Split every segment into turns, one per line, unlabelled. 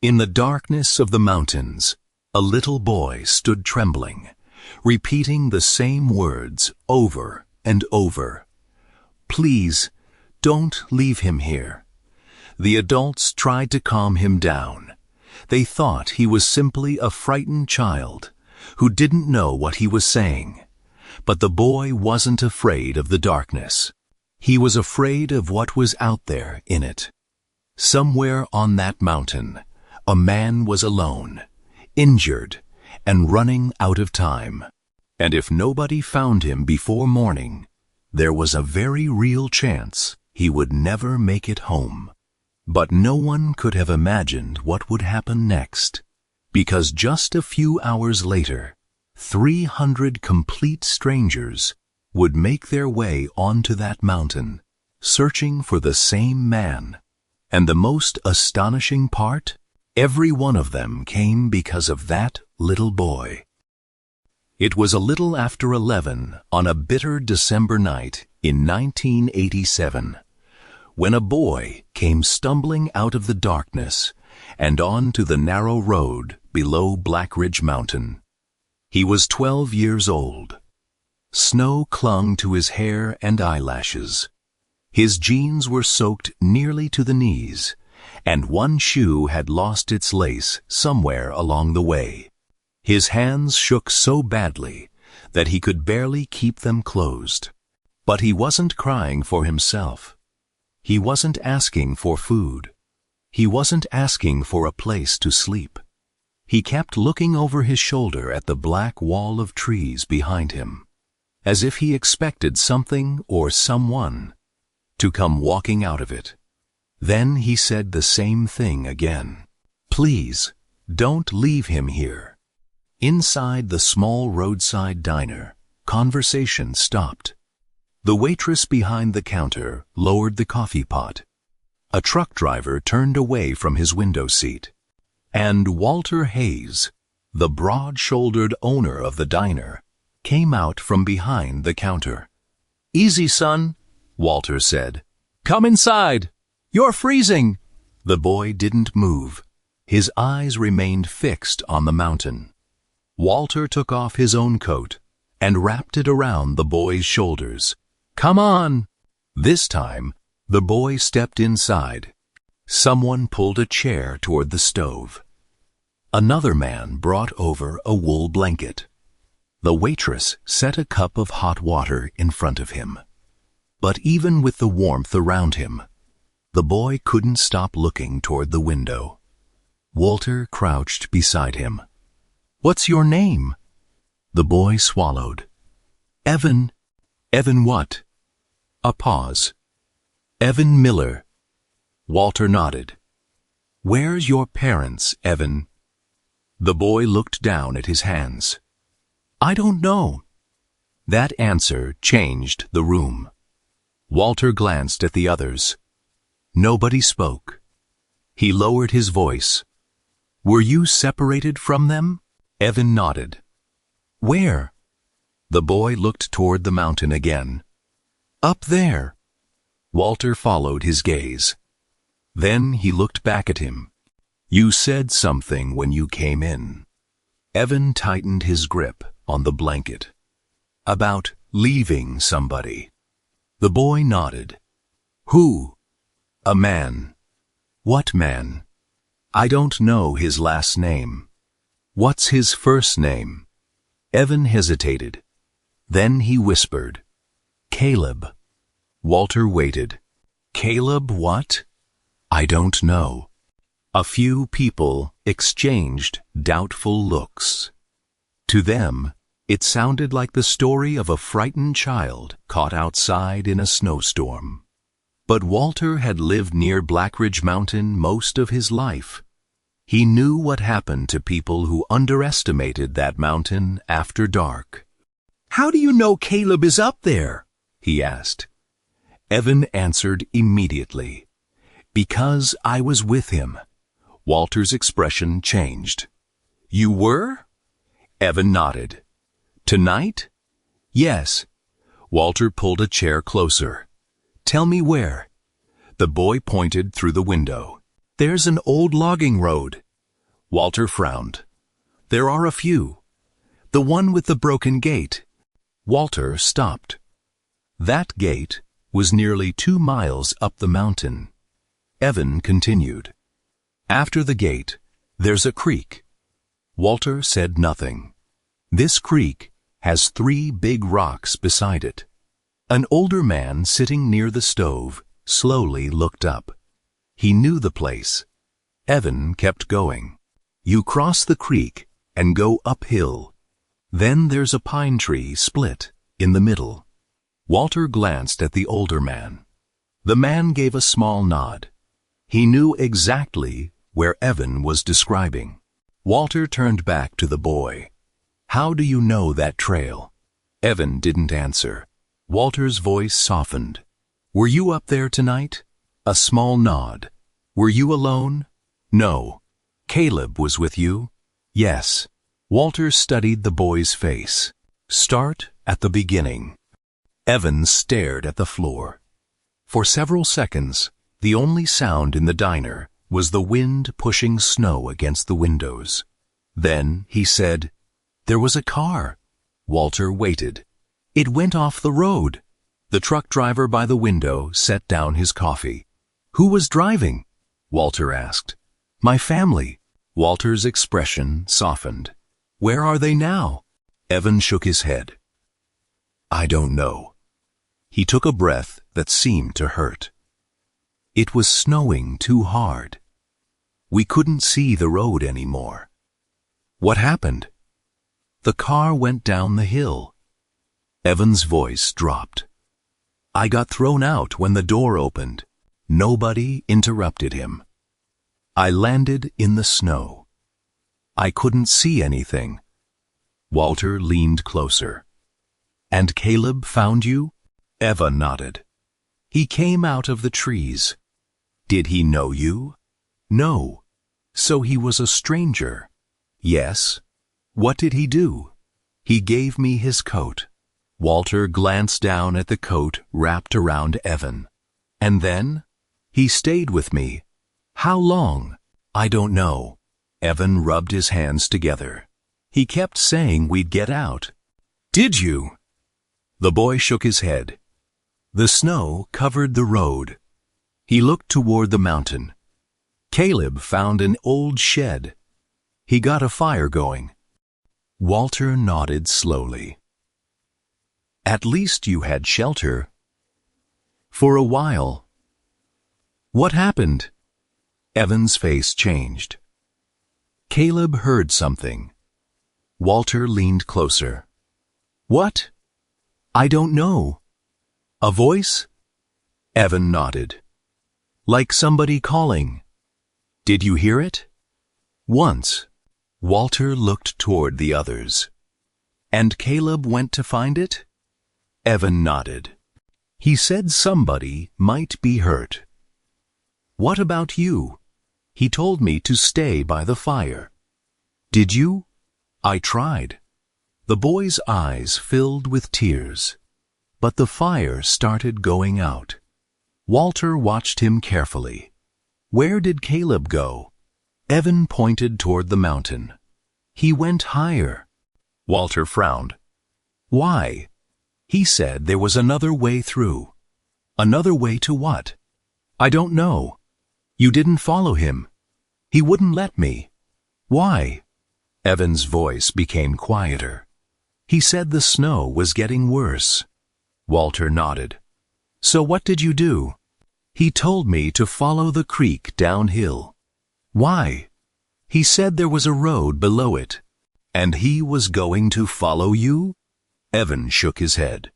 In the darkness of the mountains, a little boy stood trembling, repeating the same words over and over. "Please, don't leave him here." The adults tried to calm him down. They thought he was simply a frightened child who didn't know what he was saying. But the boy wasn't afraid of the darkness. He was afraid of what was out there in it. Somewhere on that mountain, a man was alone, injured, and running out of time. And if nobody found him before morning, there was a very real chance he would never make it home. But no one could have imagined what would happen next, because just a few hours later, 300 complete strangers would make their way onto that mountain, searching for the same man. And the most astonishing part, every one of them came because of that little boy. It was a little after 11 on a bitter December night in 1987, when a boy came stumbling out of the darkness and onto the narrow road below Blackridge Mountain. He was 12 years old. Snow clung to his hair and eyelashes. His jeans were soaked nearly to the knees, and one shoe had lost its lace somewhere along the way. His hands shook so badly that he could barely keep them closed. But he wasn't crying for himself. He wasn't asking for food. He wasn't asking for a place to sleep. He kept looking over his shoulder at the black wall of trees behind him, as if he expected something or someone to come walking out of it. Then he said the same thing again. "Please, don't leave him here." Inside the small roadside diner, conversation stopped. The waitress behind the counter lowered the coffee pot. A truck driver turned away from his window seat. And Walter Hayes, the broad-shouldered owner of the diner, came out from behind the counter. "Easy, son," Walter said. "Come inside. You're freezing." The boy didn't move. His eyes remained fixed on the mountain. Walter took off his own coat and wrapped it around the boy's shoulders. "Come on." This time, the boy stepped inside. Someone pulled a chair toward the stove. Another man brought over a wool blanket. The waitress set a cup of hot water in front of him. But even with the warmth around him, the boy couldn't stop looking toward the window. Walter crouched beside him. "What's your name?" The boy swallowed. "Evan." "Evan what?" A pause. "Evan Miller." Walter nodded. "Where's your parents, Evan?" The boy looked down at his hands. "I don't know." That answer changed the room. Walter glanced at the others. Nobody spoke. He lowered his voice. "Were you separated from them?" Evan nodded. "Where?" The boy looked toward the mountain again. "Up there." Walter followed his gaze. Then he looked back at him. "You said something when you came in." Evan tightened his grip on the blanket. "About leaving somebody." The boy nodded. "Who?" "A man." "What man?" "I don't know his last name." "What's his first name?" Evan hesitated. Then he whispered, "Caleb." Walter waited. "Caleb what?" "I don't know." A few people exchanged doubtful looks. To them, it sounded like the story of a frightened child caught outside in a snowstorm. But Walter had lived near Blackridge Mountain most of his life. He knew what happened to people who underestimated that mountain after dark. "How do you know Caleb is up there?" he asked. Evan answered immediately. "Because I was with him." Walter's expression changed. "You were?" Evan nodded. "Tonight?" "Yes." Walter pulled a chair closer. "Tell me where." The boy pointed through the window. "There's an old logging road. Walter frowned. There are a few. The one with the broken gate. Walter stopped. That gate was nearly 2 miles up the mountain. Evan continued. After the gate, there's a creek. Walter said nothing. This creek has 3 big rocks beside it. An older man sitting near the stove slowly looked up. He knew the place. Evan kept going. You cross the creek and go uphill. Then there's a pine tree split in the middle. Walter glanced at the older man. The man gave a small nod. He knew exactly where Evan was describing. Walter turned back to the boy. How do you know that trail? Evan didn't answer. Walter's voice softened. Were you up there tonight? A small nod. Were you alone? No. Caleb was with you? Yes. Walter studied the boy's face. Start at the beginning. Evan stared at the floor. For several seconds, the only sound in the diner was the wind pushing snow against the windows. Then he said, There was a car. Walter waited. It went off the road. The truck driver by the window set down his coffee. Who was driving? Walter asked. My family. Walter's expression softened. Where are they now? Evan shook his head. I don't know. He took a breath that seemed to hurt. It was snowing too hard. We couldn't see the road anymore. What happened? The car went down the hill. Evan's voice dropped. I got thrown out when the door opened. Nobody interrupted him. I landed in the snow. I couldn't see anything. Walter leaned closer. And Caleb found you? Eva nodded. He came out of the trees. Did he know you? No. So he was a stranger. Yes. What did he do? He gave me his coat. Walter glanced down at the coat wrapped around Evan. And then? He stayed with me. How long? I don't know. Evan rubbed his hands together. He kept saying we'd get out. Did you? The boy shook his head. The snow covered the road. He looked toward the mountain. Caleb found an old shed. He got a fire going. Walter nodded slowly. At least you had shelter. For a while. What happened? Evan's face changed. Caleb heard something. Walter leaned closer. What? I don't know. A voice? Evan nodded. Like somebody calling. Did you hear it? Once. Walter looked toward the others. And Caleb went to find it? Evan nodded. He said somebody might be hurt. What about you? He told me to stay by the fire. Did you? I tried. The boy's eyes filled with tears. But the fire started going out. Walter watched him carefully. Where did Caleb go? Evan pointed toward the mountain. He went higher. Walter frowned. Why? He said there was another way through. Another way to what? I don't know. You didn't follow him. He wouldn't let me. Why? Evan's voice became quieter. He said the snow was getting worse. Walter nodded. So what did you do? He told me to follow the creek downhill. Why? He said there was a road below it. And he was going to follow you? Evan shook his head.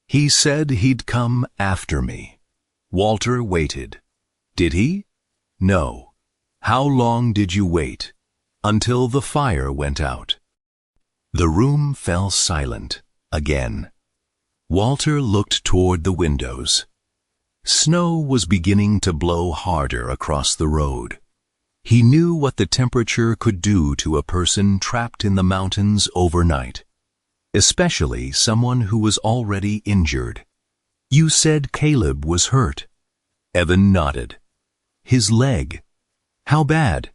He said he'd come after me. Walter waited. Did he? No. How long did you wait? Until the fire went out. The room fell silent again. Walter looked toward the windows. Snow was beginning to blow harder across the road. He knew what the temperature could do to a person trapped in the mountains overnight, especially someone who was already injured. You said Caleb was hurt. Evan nodded. His leg. How bad?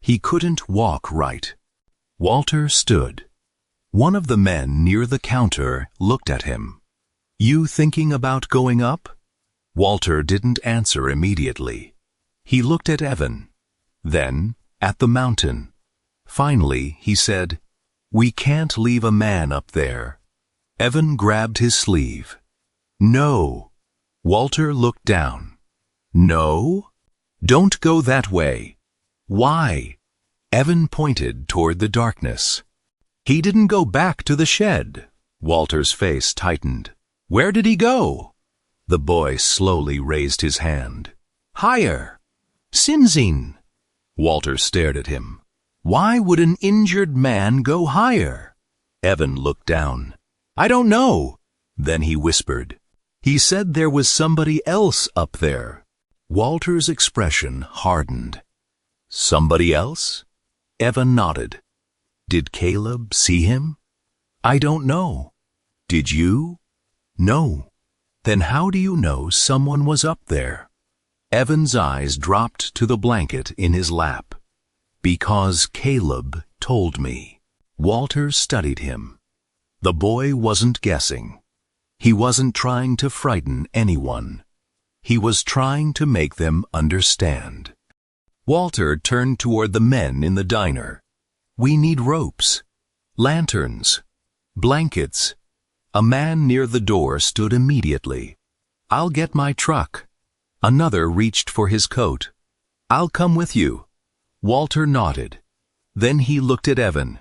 He couldn't walk right. Walter stood. One of the men near the counter looked at him. "You thinking about going up?" Walter didn't answer immediately. He looked at Evan, then at the mountain. Finally, he said, "We can't leave a man up there." Evan grabbed his sleeve. "No." Walter looked down. "No? Don't go that way." "Why?" Evan pointed toward the darkness. "He didn't go back to the shed." Walter's face tightened. "Where did he go?" The boy slowly raised his hand. "Higher. Sinzin." Walter stared at him. "Why would an injured man go higher?" Evan looked down. "I don't know." Then he whispered, "He said there was somebody else up there." Walter's expression hardened. "Somebody else?" Evan nodded. "Did Caleb see him?" "I don't know." "Did you?" "No." "Then how do you know someone was up there?" Evan's eyes dropped to the blanket in his lap. "Because Caleb told me." Walter studied him. The boy wasn't guessing. He wasn't trying to frighten anyone. He was trying to make them understand. Walter turned toward the men in the diner. "We need ropes, lanterns, blankets." A man near the door stood immediately. "I'll get my truck." Another reached for his coat. "I'll come with you." Walter nodded. Then he looked at Evan.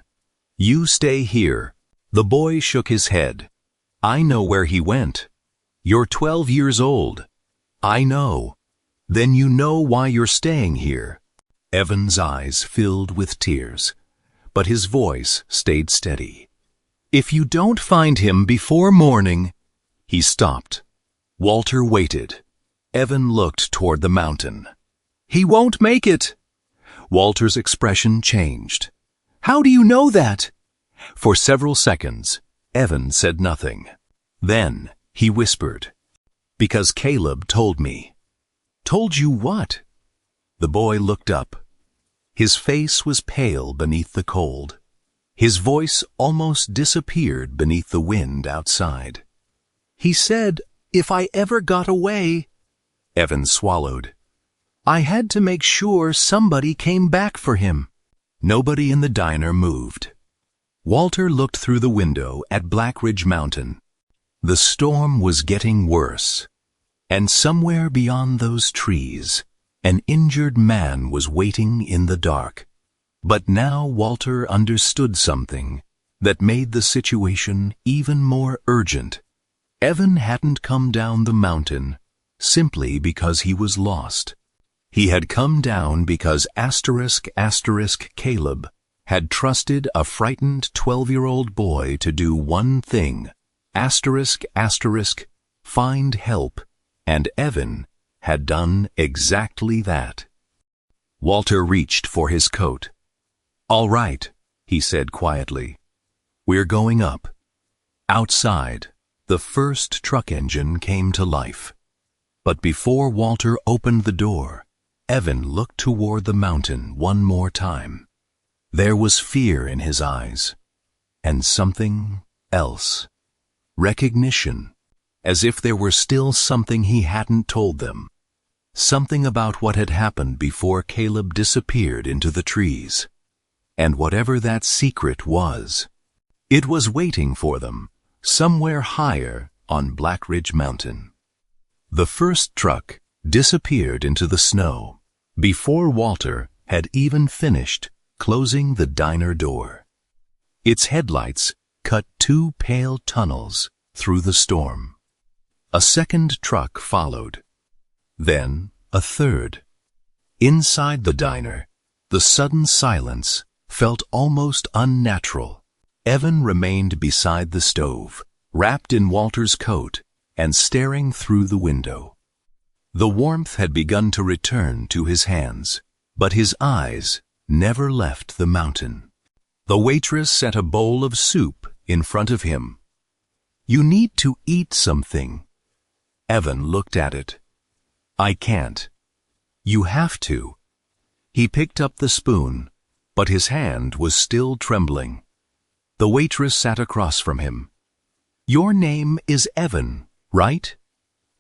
"You stay here." The boy shook his head. "I know where he went." "You're 12 years old." "I know." "Then you know why you're staying here." Evan's eyes filled with tears, but his voice stayed steady. "If you don't find him before morning—" He stopped. Walter waited. Evan looked toward the mountain. "He won't make it." Walter's expression changed. "How do you know that?" For several seconds, Evan said nothing. Then he whispered, "Because Caleb told me." "Told you what?" The boy looked up. His face was pale beneath the cold. His voice almost disappeared beneath the wind outside. "He said if I ever got away—" Evan swallowed. "I had to make sure somebody came back for him." Nobody in the diner moved. Walter looked through the window at Blackridge Mountain. The storm was getting worse, and somewhere beyond those trees, an injured man was waiting in the dark. But now Walter understood something that made the situation even more urgent. Evan hadn't come down the mountain simply because he was lost. He had come down because *** Caleb had trusted a frightened 12-year-old boy to do one thing, ***, find help, and Evan had done exactly that. Walter reached for his coat. "All right," he said quietly. "We're going up." Outside, the first truck engine came to life. But before Walter opened the door, Evan looked toward the mountain one more time. There was fear in his eyes, and something else. Recognition, as if there were still something he hadn't told them. Something about what had happened before Caleb disappeared into the trees. And whatever that secret was, it was waiting for them, somewhere higher on Blackridge Mountain. The first truck disappeared into the snow before Walter had even finished closing the diner door. Its headlights cut 2 pale tunnels through the storm. A second truck followed. Then a third. Inside the diner, the sudden silence felt almost unnatural. Evan remained beside the stove, wrapped in Walter's coat and staring through the window. The warmth had begun to return to his hands, but his eyes never left the mountain. The waitress set a bowl of soup in front of him. "You need to eat something." Evan looked at it. "I can't." "You have to." He picked up the spoon, but his hand was still trembling. The waitress sat across from him. "Your name is Evan, right?"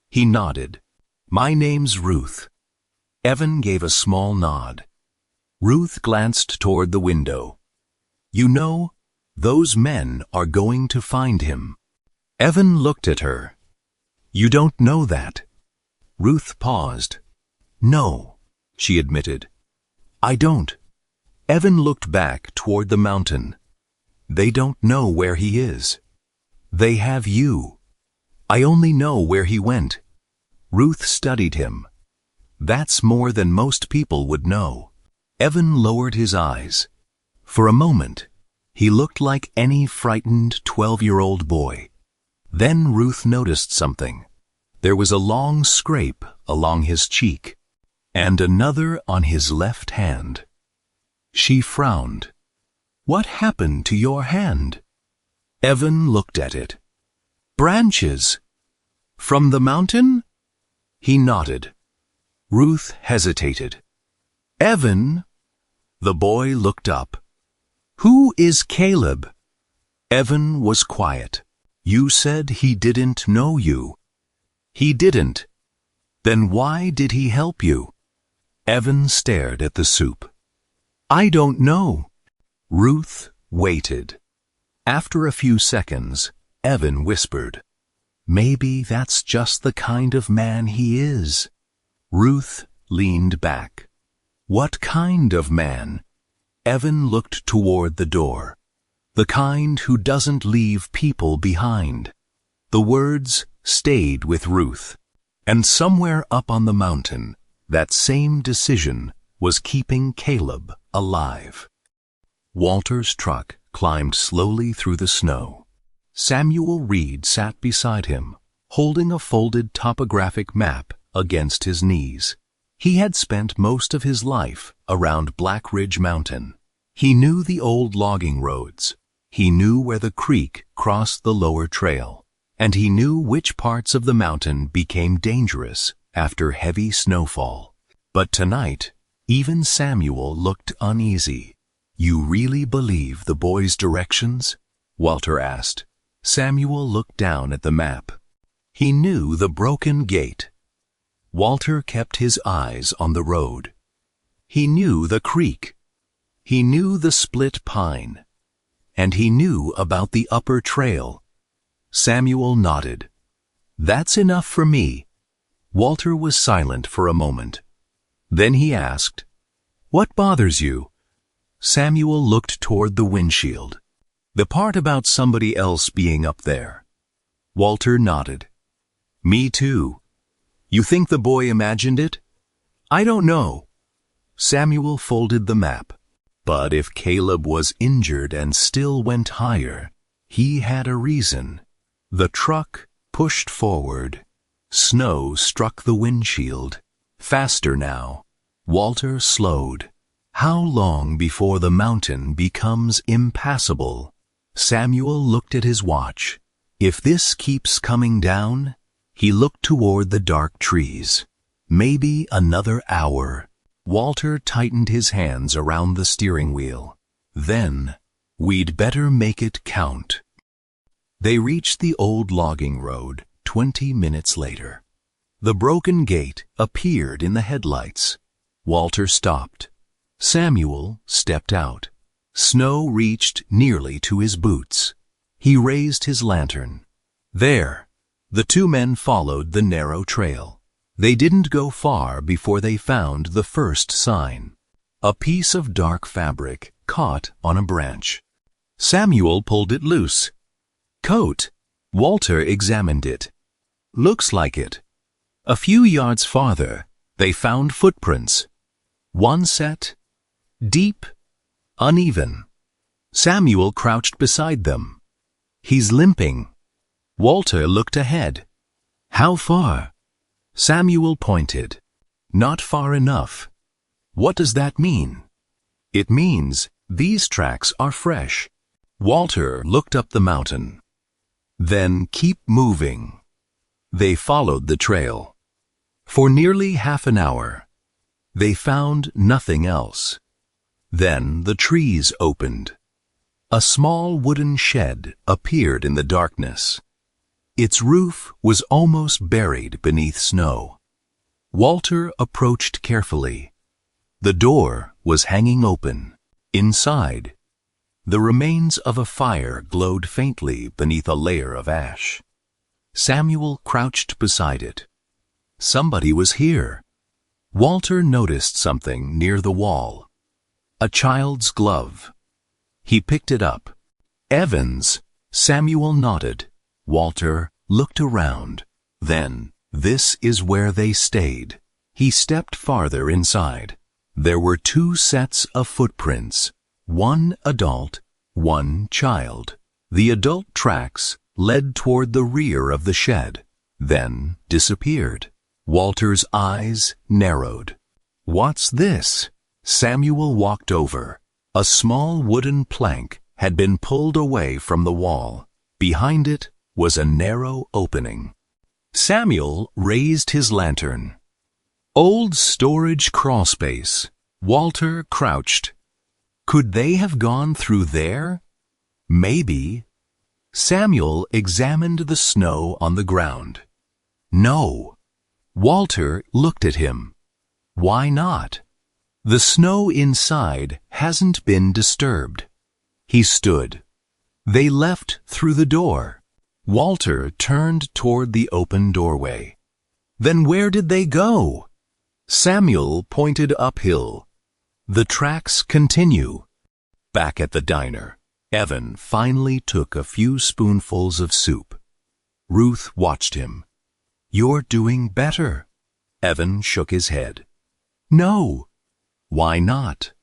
He nodded. "My name's Ruth." Evan gave a small nod. Ruth glanced toward the window. "You know, those men are going to find him." Evan looked at her. "You don't know that." Ruth paused. "No," she admitted. "I don't." Evan looked back toward the mountain. "They don't know where he is. They have you. I only know where he went." Ruth studied him. "That's more than most people would know." Evan lowered his eyes. For a moment, he looked like any frightened 12-year-old boy. Then Ruth noticed something. There was a long scrape along his cheek, and another on his left hand. She frowned. "What happened to your hand?" Evan looked at it. "Branches." "From the mountain?" He nodded. Ruth hesitated. "Evan?" The boy looked up. "Who is Caleb?" Evan was quiet. "You said he didn't know you." "He didn't." "Then why did he help you?" Evan stared at the soup. "I don't know." Ruth waited. After a few seconds, Evan whispered, "Maybe that's just the kind of man he is." Ruth leaned back. "What kind of man?" Evan looked toward the door. "The kind who doesn't leave people behind." The words stayed with Ruth, and somewhere up on the mountain, that same decision was keeping Caleb alive. Walter's truck climbed slowly through the snow. Samuel Reed sat beside him, holding a folded topographic map against his knees. He had spent most of his life around Blackridge Mountain. He knew the old logging roads. He knew where the creek crossed the lower trail, and he knew which parts of the mountain became dangerous after heavy snowfall. But tonight, even Samuel looked uneasy. "You really believe the boy's directions?" Walter asked. Samuel looked down at the map. He knew the broken gate. Walter kept his eyes on the road. He knew the creek. He knew the split pine. And he knew about the upper trail. Samuel nodded. "That's enough for me." Walter was silent for a moment. Then he asked, "What bothers you?" Samuel looked toward the windshield. "The part about somebody else being up there." Walter nodded. "Me too." "You think the boy imagined it?" "I don't know." Samuel folded the map. But if Caleb was injured and still went higher, he had a reason. The truck pushed forward. Snow struck the windshield. Faster now. Walter slowed. How long before the mountain becomes impassable? Samuel looked at his watch. If this keeps coming down, he looked toward the dark trees. Maybe another hour. Walter tightened his hands around the steering wheel. Then, "We'd better make it count." They reached the old logging road 20 minutes later. The broken gate appeared in the headlights. Walter stopped. Samuel stepped out. Snow reached nearly to his boots. He raised his lantern. There. The two men followed the narrow trail. They didn't go far before they found the first sign. A piece of dark fabric caught on a branch. Samuel pulled it loose. "Coat." Walter examined it. "Looks like it." A few yards farther, they found footprints. One set, deep, uneven. Samuel crouched beside them. "He's limping." Walter looked ahead. "How far?" Samuel pointed. "Not far enough." "What does that mean?" "It means these tracks are fresh." Walter looked up the mountain. "Then keep moving." They followed the trail. For nearly half an hour, they found nothing else. Then the trees opened. A small wooden shed appeared in the darkness. Its roof was almost buried beneath snow. Walter approached carefully. The door was hanging open. Inside, the remains of a fire glowed faintly beneath a layer of ash. Samuel crouched beside it. Somebody was here. Walter noticed something near the wall. A child's glove. He picked it up. Evans. Samuel nodded. Walter looked around. Then, this is where they stayed. He stepped farther inside. There were 2 sets of footprints, 1 adult, 1 child. The adult tracks led toward the rear of the shed, then disappeared. Walter's eyes narrowed. What's this? Samuel walked over. A small wooden plank had been pulled away from the wall. Behind it was a narrow opening. Samuel raised his lantern. Old storage crawlspace. Walter crouched. Could they have gone through there? Maybe. Samuel examined the snow on the ground. No. Walter looked at him. Why not? The snow inside hasn't been disturbed. He stood. They left through the door. Walter turned toward the open doorway. Then where did they go? Samuel pointed uphill. The tracks continue. Back at the diner, Evan finally took a few spoonfuls of soup. Ruth watched him. You're doing better. Evan shook his head. No. Why not?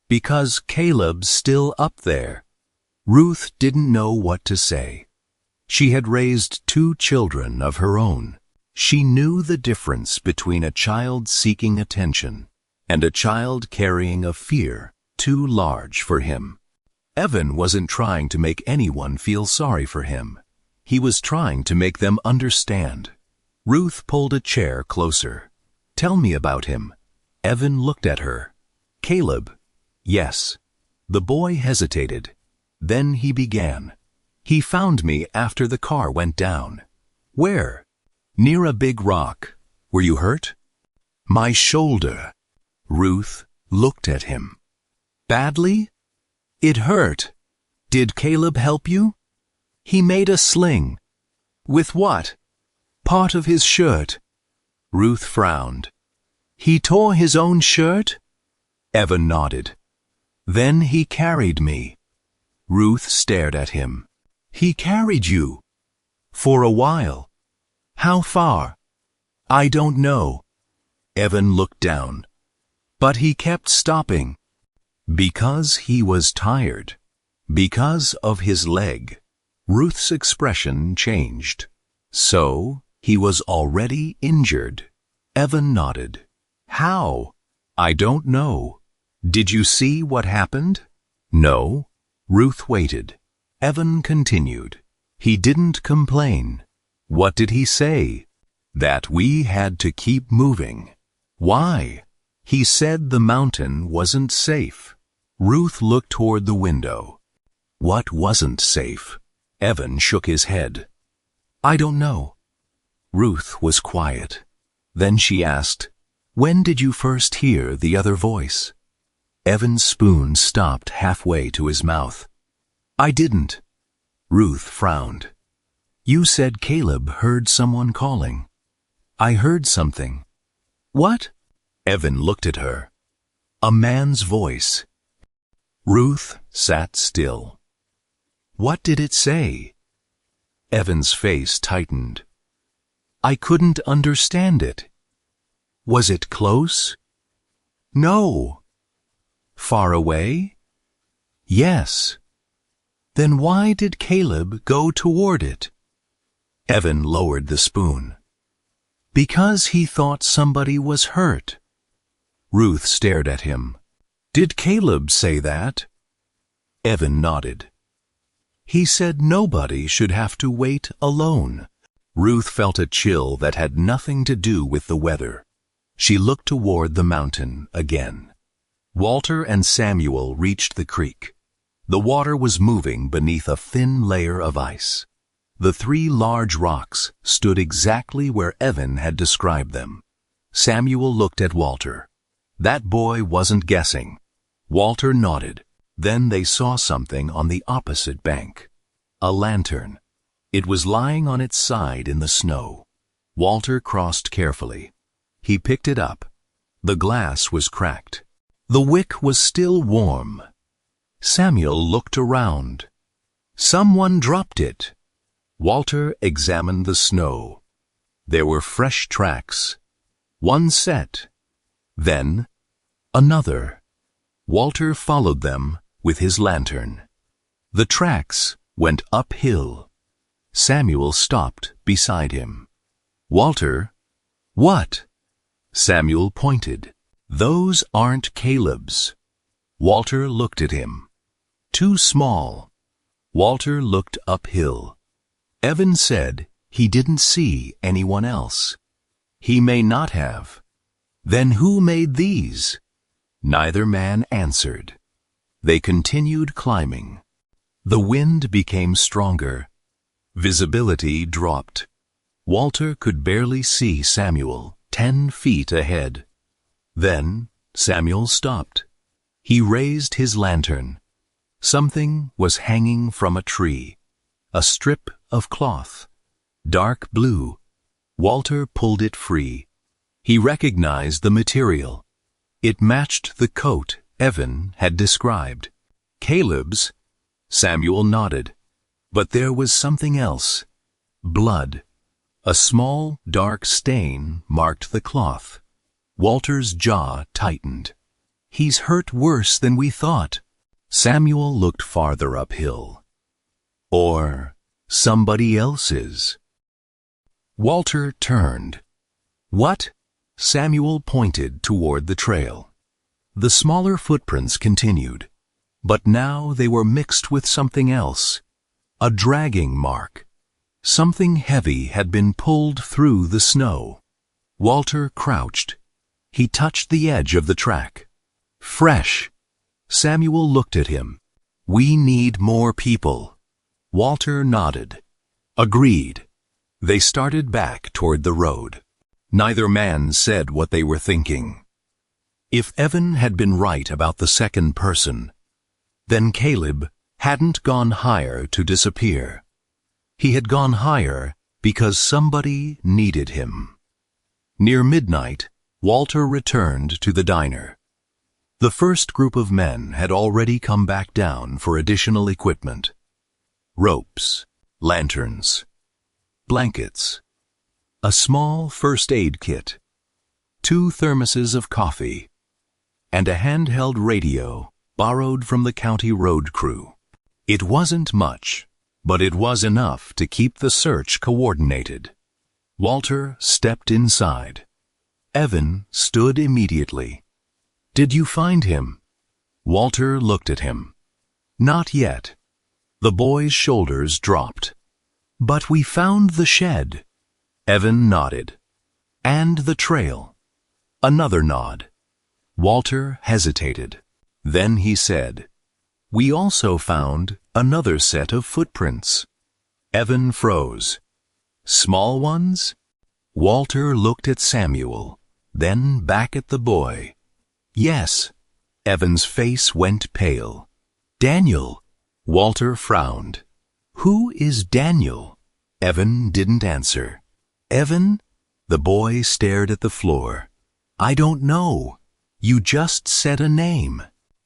Because Caleb's still up there. Ruth didn't know what to say. She had raised 2 children of her own. She knew the difference between a child seeking attention and a child carrying a fear too large for him. Evan wasn't trying to make anyone feel sorry for him. He was trying to make them understand. Ruth pulled a chair closer. Tell me about him. Evan looked at her. Caleb. Yes. The boy hesitated. Then he began. He found me after the car went down. Where? Near a big rock. Were you hurt? My shoulder. Ruth looked at him. Badly? It hurt. Did Caleb help you? He made a sling. With what? Part of his shirt. Ruth frowned. He tore his own shirt? Evan nodded. Then he carried me. Ruth stared at him. He carried you? For a while. How far? I don't know. Evan looked down. But he kept stopping. Because he was tired. Because of his leg. Ruth's expression changed. So, he was already injured. Evan nodded. How? I don't know. Did you see what happened? No. Ruth waited. Evan continued. He didn't complain. What did he say? That we had to keep moving. Why? He said the mountain wasn't safe. Ruth looked toward the window. What wasn't safe? Evan shook his head. I don't know. Ruth was quiet. Then she asked, When did you first hear the other voice? Evan's spoon stopped halfway to his mouth. I didn't. Ruth frowned. You said Caleb heard someone calling. I heard something. What? Evan looked at her. A man's voice. Ruth sat still. What did it say? Evan's face tightened. I couldn't understand it. Was it close? No. Far away? Yes. Then why did Caleb go toward it? Evan lowered the spoon. Because he thought somebody was hurt. Ruth stared at him. Did Caleb say that? Evan nodded. He said nobody should have to wait alone. Ruth felt a chill that had nothing to do with the weather. She looked toward the mountain again. Walter and Samuel reached the creek. The water was moving beneath a thin layer of ice. The 3 large rocks stood exactly where Evan had described them. Samuel looked at Walter. That boy wasn't guessing. Walter nodded. Then they saw something on the opposite bank. A lantern. It was lying on its side in the snow. Walter crossed carefully. He picked it up. The glass was cracked. The wick was still warm. Samuel looked around. Someone dropped it. Walter examined the snow. There were fresh tracks. 1 set. Then another. Walter followed them with his lantern. The tracks went uphill. Samuel stopped beside him. Walter, what? Samuel pointed. Those aren't Caleb's. Walter looked at him. Too small. Walter looked uphill. Evan said he didn't see anyone else. He may not have. Then who made these? Neither man answered. They continued climbing. The wind became stronger. Visibility dropped. Walter could barely see Samuel 10 feet ahead. Then Samuel stopped. He raised his lantern. Something was hanging from a tree. A strip of cloth. Dark blue. Walter pulled it free. He recognized the material. It matched the coat Evan had described. Caleb's. Samuel nodded. But there was something else. Blood. A small, dark stain marked the cloth. Walter's jaw tightened. He's hurt worse than we thought. Samuel looked farther uphill. Or somebody else's. Walter turned. What? Samuel pointed toward the trail. The smaller footprints continued, but now they were mixed with something else. A dragging mark. Something heavy had been pulled through the snow. Walter crouched. He touched the edge of the track. Fresh. Samuel looked at him. We need more people. Walter nodded. Agreed. They started back toward the road. Neither man said what they were thinking. If Evan had been right about the second person, then Caleb hadn't gone higher to disappear. He had gone higher because somebody needed him. Near midnight, Walter returned to the diner. The first group of men had already come back down for additional equipment. Ropes, lanterns, blankets, a small first aid kit, 2 thermoses of coffee, and a handheld radio borrowed from the county road crew. It wasn't much, but it was enough to keep the search coordinated. Walter stepped inside. Evan stood immediately. Did you find him? Walter looked at him. Not yet. The boy's shoulders dropped. But we found the shed. Evan nodded. And the trail. Another nod. Walter hesitated. Then he said, we also found another set of footprints. Evan froze. Small ones? Walter looked at Samuel, then back at the boy. Yes. Evan's face went pale. Daniel. Walter frowned. Who is Daniel? Evan didn't answer. Evan? The boy stared at the floor. I don't know. You just said a name.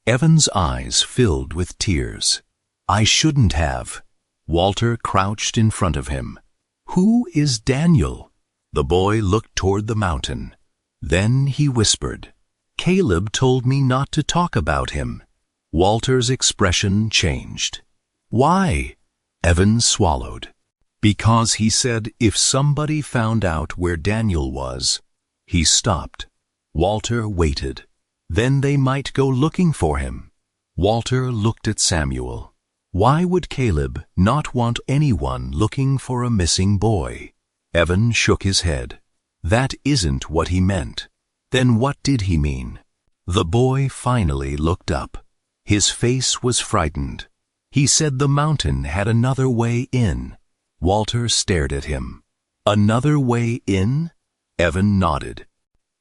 Evan's eyes filled with tears. I shouldn't have. Walter crouched in front of him. Who is Daniel? The boy looked toward the mountain. Then he whispered. Caleb told me not to talk about him. Walter's expression changed. Why? Evan swallowed. Because he said if somebody found out where Daniel was. He stopped. Walter waited. Then they might go looking for him. Walter looked at Samuel. Why would Caleb not want anyone looking for a missing boy? Evan shook his head. That isn't what he meant. Then what did he mean? The boy finally looked up. His face was frightened. He said the mountain had another way in. Walter stared at him. Another way in? Evan nodded.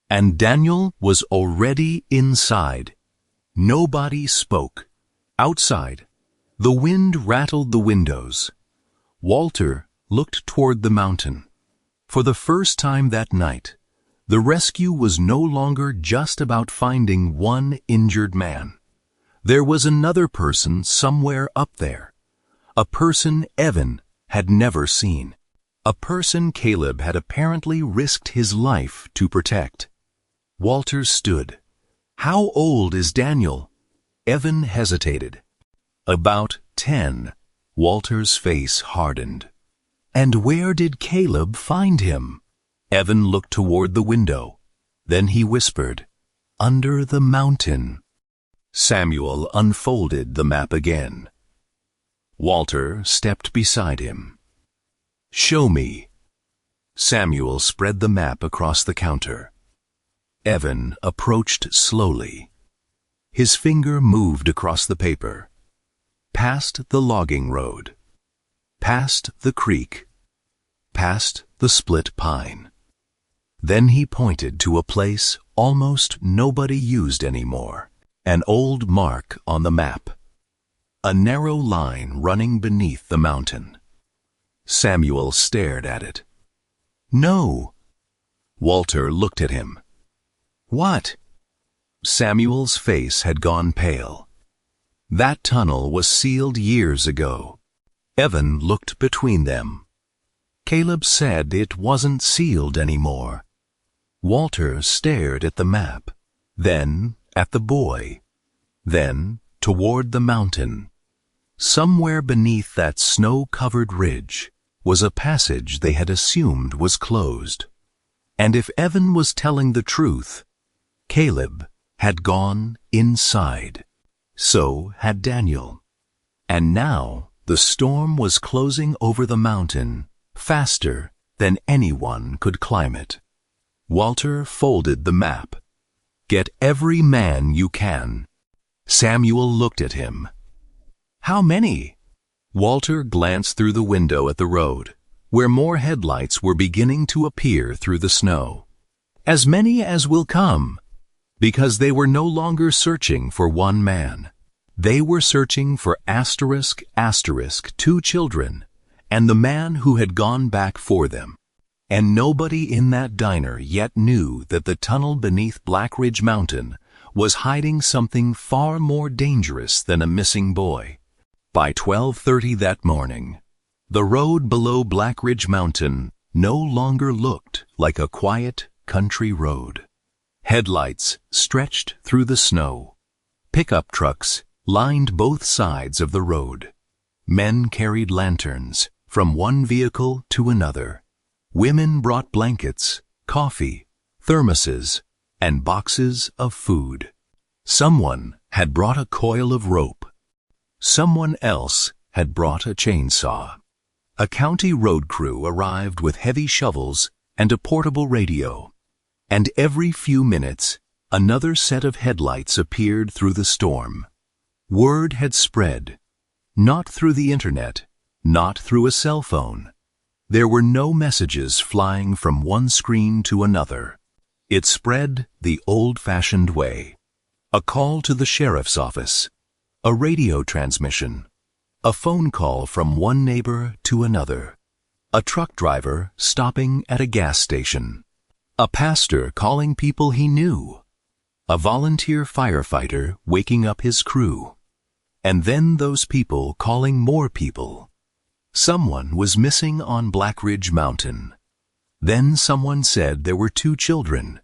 And Daniel was already inside. Nobody spoke. Outside, the wind rattled the windows. Walter looked toward the mountain. For the first time that night, the rescue was no longer just about finding one injured man. There was another person somewhere up there. A person Evan had never seen. A person Caleb had apparently risked his life to protect. Walter stood. How old is Daniel? Evan hesitated. About 10. Walter's face hardened. And where did Caleb find him? Evan looked toward the window. Then he whispered, under the mountain. Samuel unfolded the map again. Walter stepped beside him. Show me. Samuel spread the map across the counter. Evan approached slowly. His finger moved across the paper. Past the logging road. Past the creek. Past the split pine. Then he pointed to a place almost nobody used anymore. An old mark on the map. A narrow line running beneath the mountain. Samuel stared at it. No. Walter looked at him. What? Samuel's face had gone pale. That tunnel was sealed years ago. Evan looked between them. Caleb said it wasn't sealed anymore. Walter stared at the map, then at the boy, then toward the mountain. Somewhere beneath that snow-covered ridge was a passage they had assumed was closed. And if Evan was telling the truth, Caleb had gone inside. So had Daniel. And now the storm was closing over the mountain faster than anyone could climb it. Walter folded the map. Get every man you can. Samuel looked at him. How many? Walter glanced through the window at the road, where more headlights were beginning to appear through the snow. As many as will come, because they were no longer searching for one man. They were searching for **, 2 children, and the man who had gone back for them. And nobody in that diner yet knew that the tunnel beneath Blackridge Mountain was hiding something far more dangerous than a missing boy. By 12:30 that morning, the road below Blackridge Mountain no longer looked like a quiet country road. Headlights stretched through the snow. Pickup trucks lined both sides of the road. Men carried lanterns from one vehicle to another. Women brought blankets, coffee, thermoses, and boxes of food. Someone had brought a coil of rope. Someone else had brought a chainsaw. A county road crew arrived with heavy shovels and a portable radio. And every few minutes, another set of headlights appeared through the storm. Word had spread. Not through the internet, not through a cell phone. There were no messages flying from one screen to another. It spread the old-fashioned way. A call to the sheriff's office. A radio transmission. A phone call from one neighbor to another. A truck driver stopping at a gas station. A pastor calling people he knew. A volunteer firefighter waking up his crew. And then those people calling more people. Someone was missing on Blackridge Mountain. Then someone said there were 2 children.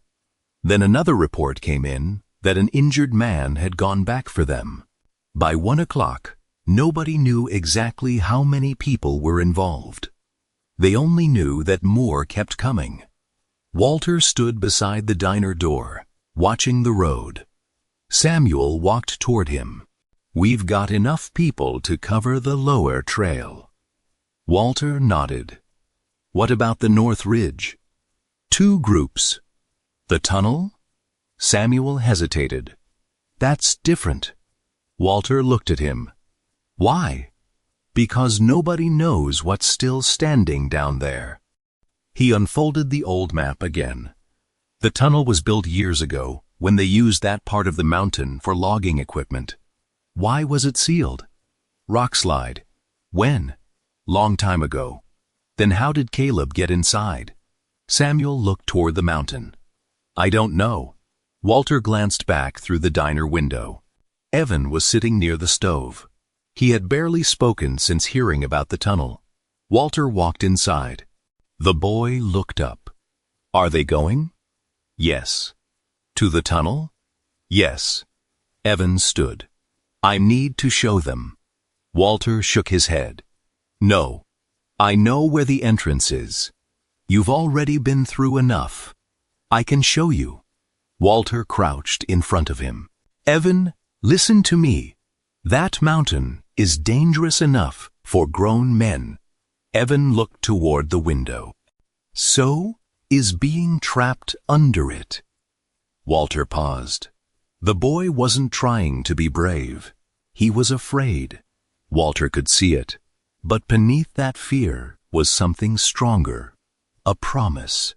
Then another report came in that an injured man had gone back for them. By 1 o'clock, nobody knew exactly how many people were involved. They only knew that more kept coming. Walter stood beside the diner door, watching the road. Samuel walked toward him. We've got enough people to cover the lower trail. Walter nodded. What about the North Ridge? 2 groups. The tunnel? Samuel hesitated. That's different. Walter looked at him. Why? Because nobody knows what's still standing down there. He unfolded the old map again. The tunnel was built years ago when they used that part of the mountain for logging equipment. Why was it sealed? Rockslide. When? Long time ago. Then how did Caleb get inside? Samuel looked toward the mountain. I don't know. Walter glanced back through the diner window. Evan was sitting near the stove. He had barely spoken since hearing about the tunnel. Walter walked inside. The boy looked up. Are they going? Yes. To the tunnel? Yes. Evan stood. I need to show them. Walter shook his head. No. I know where the entrance is. You've already been through enough. I can show you. Walter crouched in front of him. Evan, listen to me. That mountain is dangerous enough for grown men. Evan looked toward the window. So is being trapped under it. Walter paused. The boy wasn't trying to be brave. He was afraid. Walter could see it. But beneath that fear was something stronger. A promise.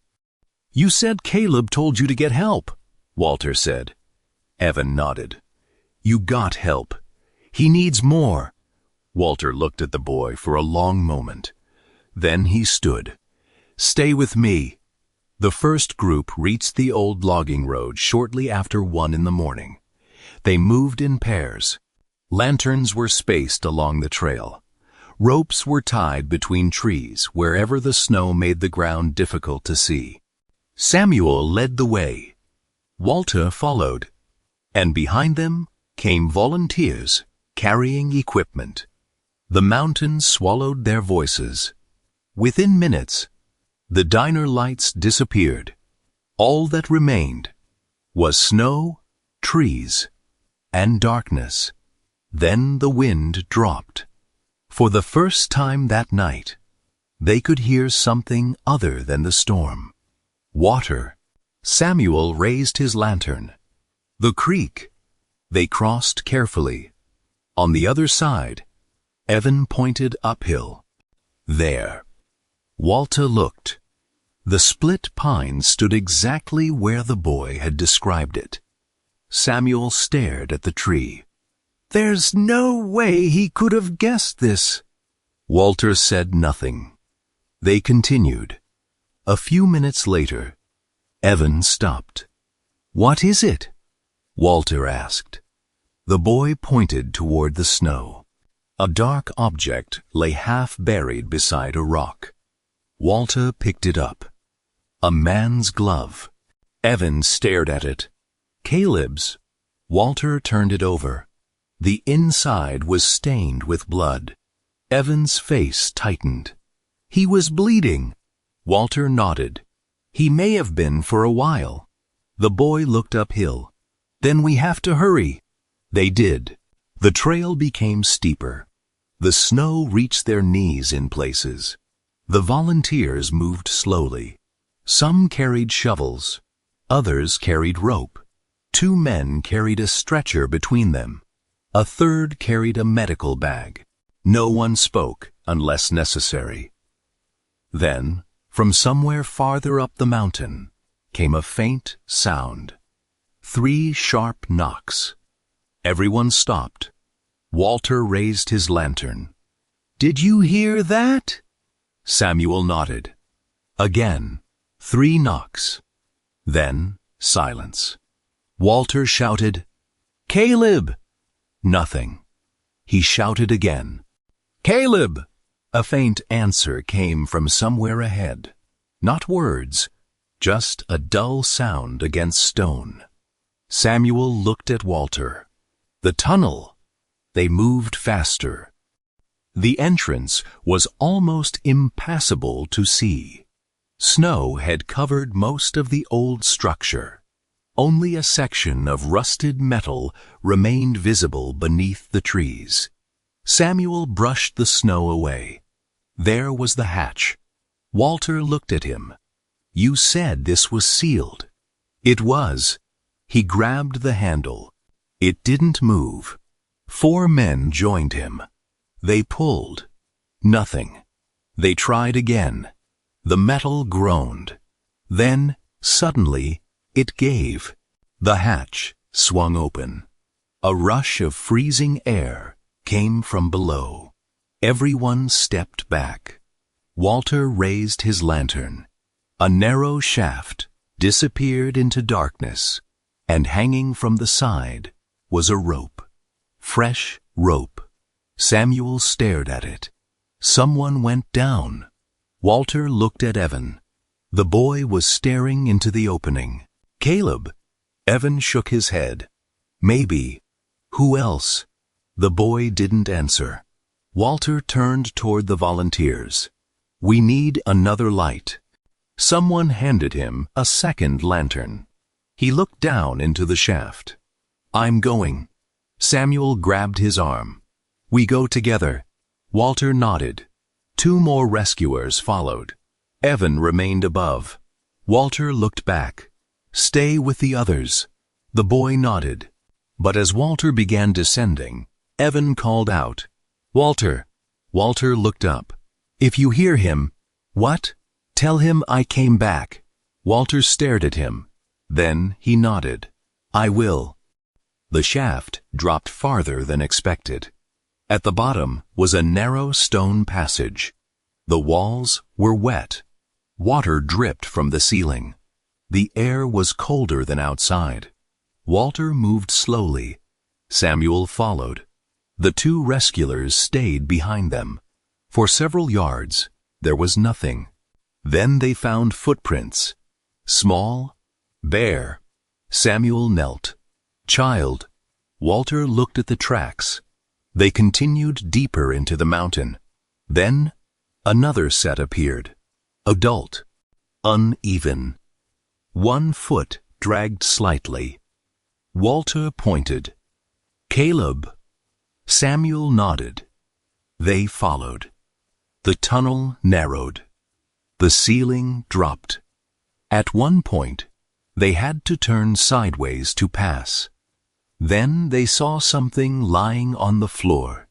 You said Caleb told you to get help, Walter said. Evan nodded. You got help. He needs more. Walter looked at the boy for a long moment. Then he stood. Stay with me. The first group reached the old logging road shortly after 1 in the morning. They moved in pairs. Lanterns were spaced along the trail. Ropes were tied between trees wherever the snow made the ground difficult to see. Samuel led the way. Walter followed. And behind them came volunteers carrying equipment. The mountains swallowed their voices. Within minutes, the diner lights disappeared. All that remained was snow, trees, and darkness. Then the wind dropped. For the first time that night, they could hear something other than the storm. Water. Samuel raised his lantern. The creek. They crossed carefully. On the other side, Evan pointed uphill. There. Walter looked. The split pine stood exactly where the boy had described it. Samuel stared at the tree. There's no way he could have guessed this. Walter said nothing. They continued. A few minutes later, Evan stopped. What is it? Walter asked. The boy pointed toward the snow. A dark object lay half buried beside a rock. Walter picked it up. A man's glove. Evan stared at it. Caleb's. Walter turned it over. The inside was stained with blood. Evan's face tightened. He was bleeding. Walter nodded. He may have been for a while. The boy looked uphill. Then we have to hurry. They did. The trail became steeper. The snow reached their knees in places. The volunteers moved slowly. Some carried shovels. Others carried rope. 2 men carried a stretcher between them. A third carried a medical bag. No one spoke unless necessary. Then, from somewhere farther up the mountain, came a faint sound. 3 sharp knocks. Everyone stopped. Walter raised his lantern. Did you hear that? Samuel nodded. Again, 3 knocks. Then, silence. Walter shouted, Caleb! Nothing. He shouted again. Caleb! A faint answer came from somewhere ahead. Not words, just a dull sound against stone. Samuel looked at Walter. The tunnel. They moved faster. The entrance was almost impassable to see. Snow had covered most of the old structure. Only a section of rusted metal remained visible beneath the trees. Samuel brushed the snow away. There was the hatch. Walter looked at him. You said this was sealed. It was. He grabbed the handle. It didn't move. 4 men joined him. They pulled. Nothing. They tried again. The metal groaned. Then, suddenly, it gave. The hatch swung open. A rush of freezing air came from below. Everyone stepped back. Walter raised his lantern. A narrow shaft disappeared into darkness, and hanging from the side was a rope. Fresh rope. Samuel stared at it. Someone went down. Walter looked at Evan. The boy was staring into the opening. Caleb. Evan shook his head. Maybe. Who else? The boy didn't answer. Walter turned toward the volunteers. We need another light. Someone handed him a second lantern. He looked down into the shaft. I'm going. Samuel grabbed his arm. We go together. Walter nodded. 2 more rescuers followed. Evan remained above. Walter looked back. Stay with the others. The boy nodded. But as Walter began descending, Evan called out, Walter. Walter looked up. If you hear him, what? Tell him I came back. Walter stared at him. Then he nodded. I will. The shaft dropped farther than expected. At the bottom was a narrow stone passage. The walls were wet. Water dripped from the ceiling. The air was colder than outside. Walter moved slowly. Samuel followed. The 2 rescuers stayed behind them. For several yards, there was nothing. Then they found footprints. Small, bare. Samuel knelt. Child. Walter looked at the tracks. They continued deeper into the mountain. Then, another set appeared. Adult. Uneven. 1 foot dragged slightly. Walter pointed. Caleb. Samuel nodded. They followed. The tunnel narrowed. The ceiling dropped. At one point, they had to turn sideways to pass. Then they saw something lying on the floor.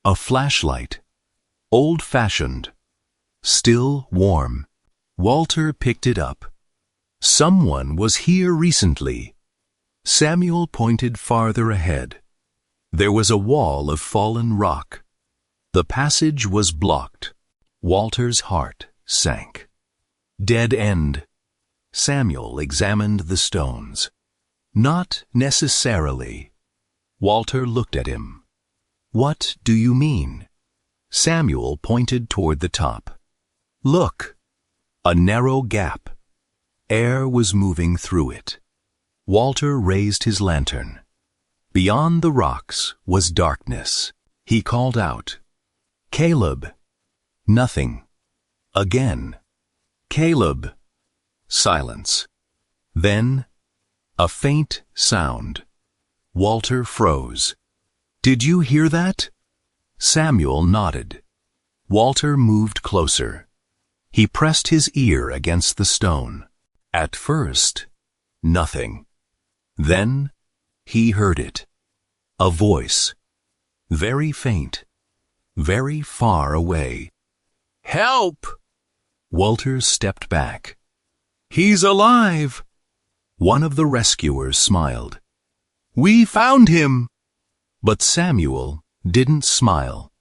A flashlight. Old-fashioned. Still warm. Walter picked it up. Someone was here recently. Samuel pointed farther ahead. There was a wall of fallen rock. The passage was blocked. Walter's heart sank. Dead end. Samuel examined the stones. Not necessarily. Walter looked at him. What do you mean? Samuel pointed toward the top. Look. A narrow gap. Air was moving through it. Walter raised his lantern. Beyond the rocks was darkness. He called out, Caleb. Nothing. Again. Caleb. Silence. Then, a faint sound. Walter froze. Did you hear that? Samuel nodded. Walter moved closer. He pressed his ear against the stone. At first, nothing. Then, he heard it. A voice. Very faint. Very far away. Help! Walter stepped back. He's alive! One of the rescuers smiled. We found him! But Samuel didn't smile.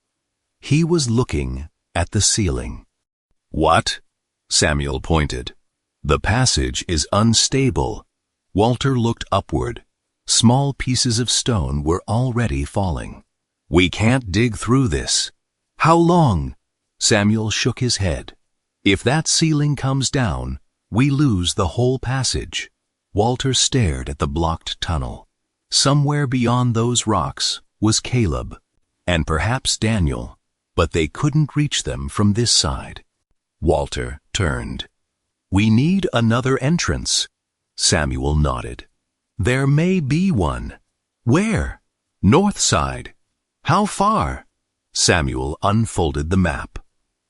He was looking at the ceiling. What? Samuel pointed. The passage is unstable. Walter looked upward. Small pieces of stone were already falling. We can't dig through this. How long? Samuel shook his head. If that ceiling comes down, we lose the whole passage. Walter stared at the blocked tunnel. Somewhere beyond those rocks was Caleb, and perhaps Daniel, but they couldn't reach them from this side. Walter turned. We need another entrance. Samuel nodded. There may be one. Where? North side. How far? Samuel unfolded the map.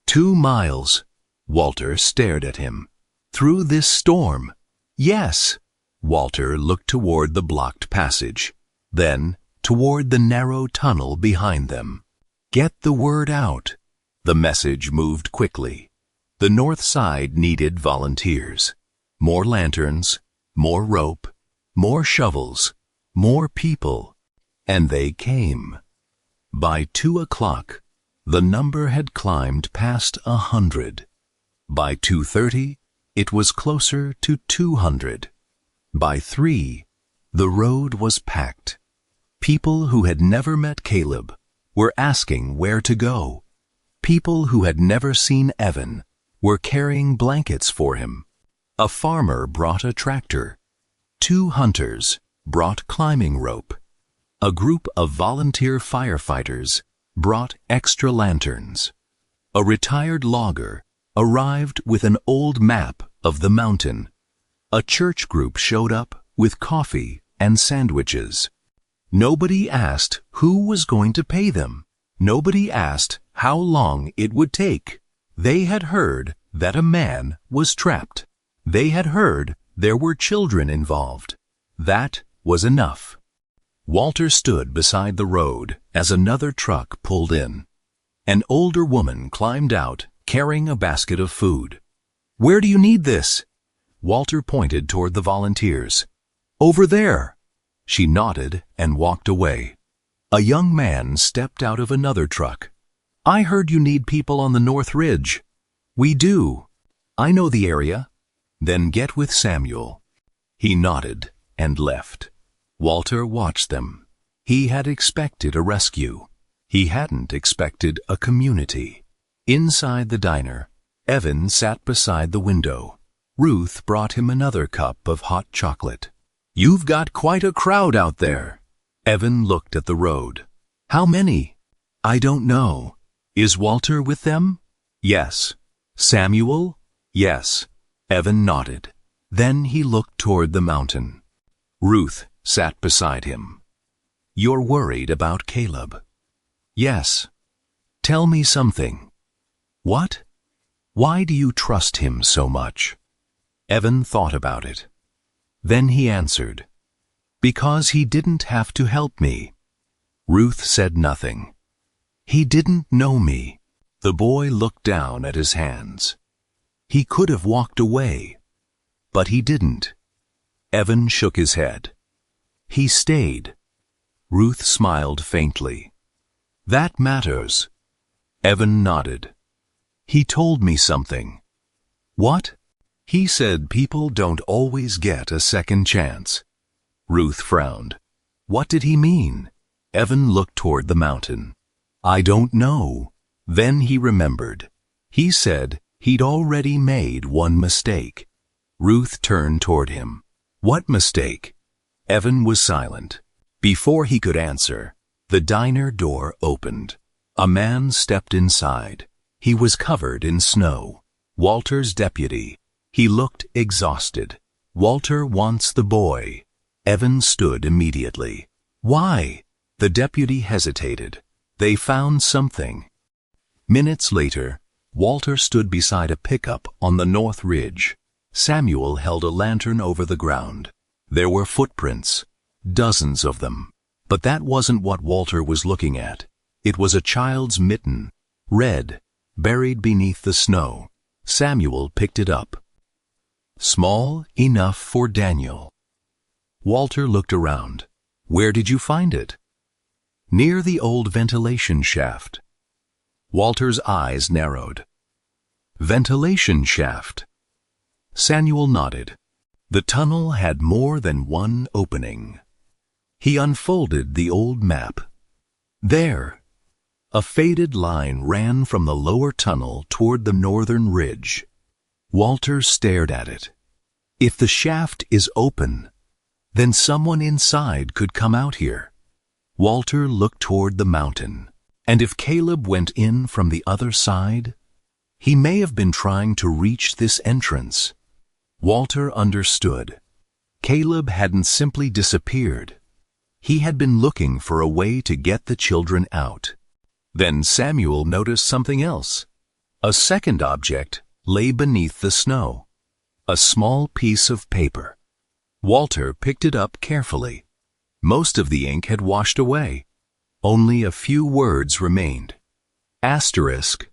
2 miles. Walter stared at him. Through this storm. Yes. Walter looked toward the blocked passage, then toward the narrow tunnel behind them. Get the word out. The message moved quickly. The north side needed volunteers. More lanterns, more rope, more shovels, more people. And they came. By 2 o'clock, the number had climbed past 100. By 2:30, it was closer to 200. By 3, the road was packed. People who had never met Caleb were asking where to go. People who had never seen Evan were carrying blankets for him. A farmer brought a tractor. 2 hunters brought climbing rope. A group of volunteer firefighters brought extra lanterns. A retired logger arrived with an old map of the mountain. A church group showed up with coffee and sandwiches. Nobody asked who was going to pay them. Nobody asked how long it would take. They had heard that a man was trapped. They had heard there were children involved. That was enough. Walter stood beside the road as another truck pulled in. An older woman climbed out carrying a basket of food. "Where do you need this?" Walter pointed toward the volunteers. "Over there." She nodded and walked away. A young man stepped out of another truck. "I heard you need people on the North Ridge." "We do. I know the area." "Then get with Samuel." He nodded and left. Walter watched them. He had expected a rescue. He hadn't expected a community. Inside the diner, Evan sat beside the window. Ruth brought him another cup of hot chocolate. "You've got quite a crowd out there." Evan looked at the road. "How many?" "I don't know." "Is Walter with them?" "Yes." "Samuel?" "Yes." Evan nodded. Then he looked toward the mountain. Ruth sat beside him. "You're worried about Caleb?" "Yes." "Tell me something." "What?" "Why do you trust him so much?" Evan thought about it. Then he answered, "Because he didn't have to help me." Ruth said nothing. "He didn't know me." The boy looked down at his hands. He could have walked away, but he didn't. Evan shook his head. He stayed. Ruth smiled faintly. "That matters." Evan nodded. "He told me something." "What?" "He said people don't always get a second chance." Ruth frowned. "What did he mean?" Evan looked toward the mountain. "I don't know." Then he remembered. He said he'd already made one mistake. Ruth turned toward him. "What mistake?" Evan was silent. Before he could answer, the diner door opened. A man stepped inside. He was covered in snow. Walter's deputy. He looked exhausted. "Walter wants the boy." Evan stood immediately. "Why?" The deputy hesitated. "They found something." Minutes later, Walter stood beside a pickup on the North Ridge. Samuel held a lantern over the ground. There were footprints, dozens of them. But that wasn't what Walter was looking at. It was a child's mitten, red, buried beneath the snow. Samuel picked it up. Small enough for Daniel. Walter looked around. "Where did you find it?" "Near the old ventilation shaft." Walter's eyes narrowed. "Ventilation shaft?" Samuel nodded. The tunnel had more than one opening. He unfolded the old map. There, a faded line ran from the lower tunnel toward the northern ridge. Walter stared at it. If the shaft is open, then someone inside could come out here. Walter looked toward the mountain. And if Caleb went in from the other side, he may have been trying to reach this entrance. Walter understood. Caleb hadn't simply disappeared. He had been looking for a way to get the children out. Then Samuel noticed something else. A second object lay beneath the snow. A small piece of paper. Walter picked it up carefully. Most of the ink had washed away. Only a few words remained. Asterisk,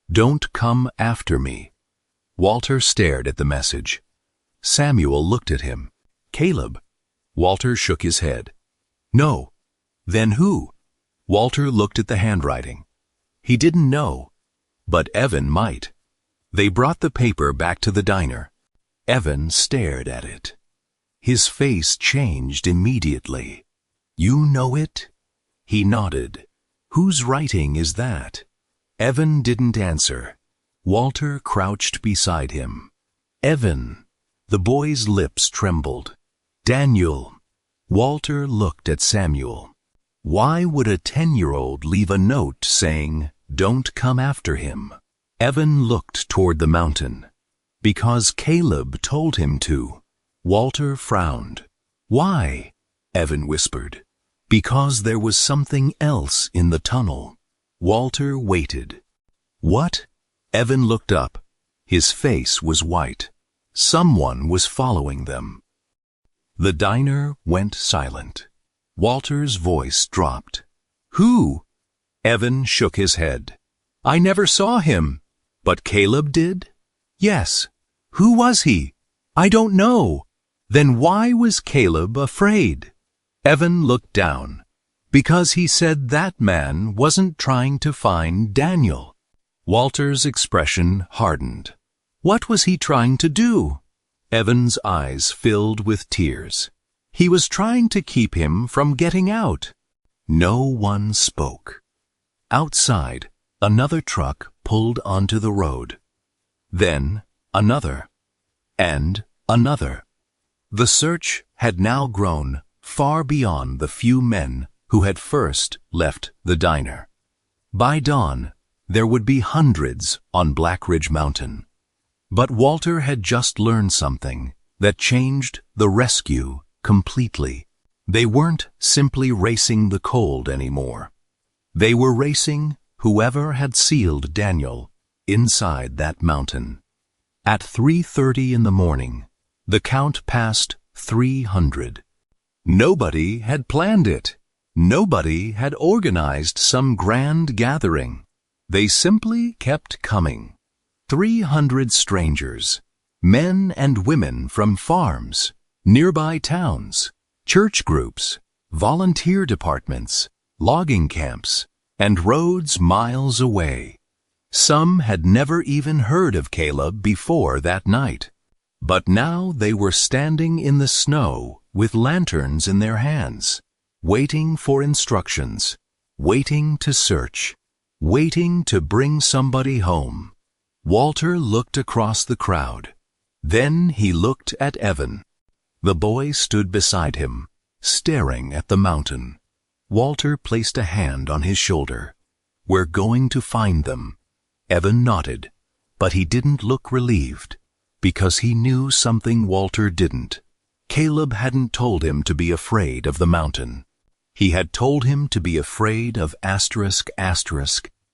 don't come after me. Walter stared at the message. Samuel looked at him. Caleb. Walter shook his head. No. Then who? Walter looked at the handwriting. He didn't know, but Evan might. They brought the paper back to the diner. Evan stared at it. His face changed immediately. You know it? He nodded. Whose writing is that? Evan didn't answer. Walter crouched beside him. Evan. The boy's lips trembled. Daniel. Walter looked at Samuel. Why would a 10-year-old leave a note saying, "Don't come after him"? Evan looked toward the mountain. Because Caleb told him to. Walter frowned. Why? Evan whispered. Because there was something else in the tunnel. Walter waited. What? Evan looked up. His face was white. Someone was following them. The diner went silent. Walter's voice dropped. Who? Evan shook his head. I never saw him. But Caleb did? Yes. Who was he? I don't know. Then why was Caleb afraid? Evan looked down. Because he said that man wasn't trying to find Daniel. Walter's expression hardened. What was he trying to do? Evan's eyes filled with tears. He was trying to keep him from getting out. No one spoke. Outside, another truck pulled onto the road. Then another. And another. The search had now grown far beyond the few men who had first left the diner. By dawn, there would be hundreds on Blackridge Mountain. But Walter had just learned something that changed the rescue completely. They weren't simply racing the cold anymore. They were racing whoever had sealed Daniel inside that mountain. At 3:30 in the morning, the count passed 300. Nobody had planned it. Nobody had organized some grand gathering. They simply kept coming. 300 strangers, men and women from farms, nearby towns, church groups, volunteer departments, logging camps, and roads miles away. Some had never even heard of Caleb before that night. But now they were standing in the snow with lanterns in their hands, waiting for instructions, waiting to search, waiting to bring somebody home. Walter looked across the crowd. Then he looked at Evan. The boy stood beside him, staring at the mountain. Walter placed a hand on his shoulder. We're going to find them. Evan nodded, but he didn't look relieved, because he knew something Walter didn't. Caleb hadn't told him to be afraid of the mountain. He had told him to be afraid of asterisk,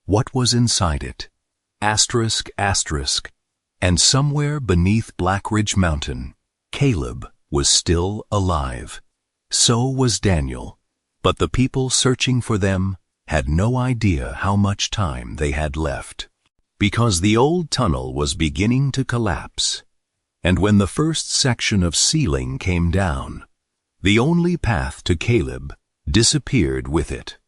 what was inside it. Asterisk, and somewhere beneath Blackridge Mountain, Caleb was still alive. So was Daniel, but the people searching for them had no idea how much time they had left. Because the old tunnel was beginning to collapse, and when the first section of ceiling came down, the only path to Caleb disappeared with it.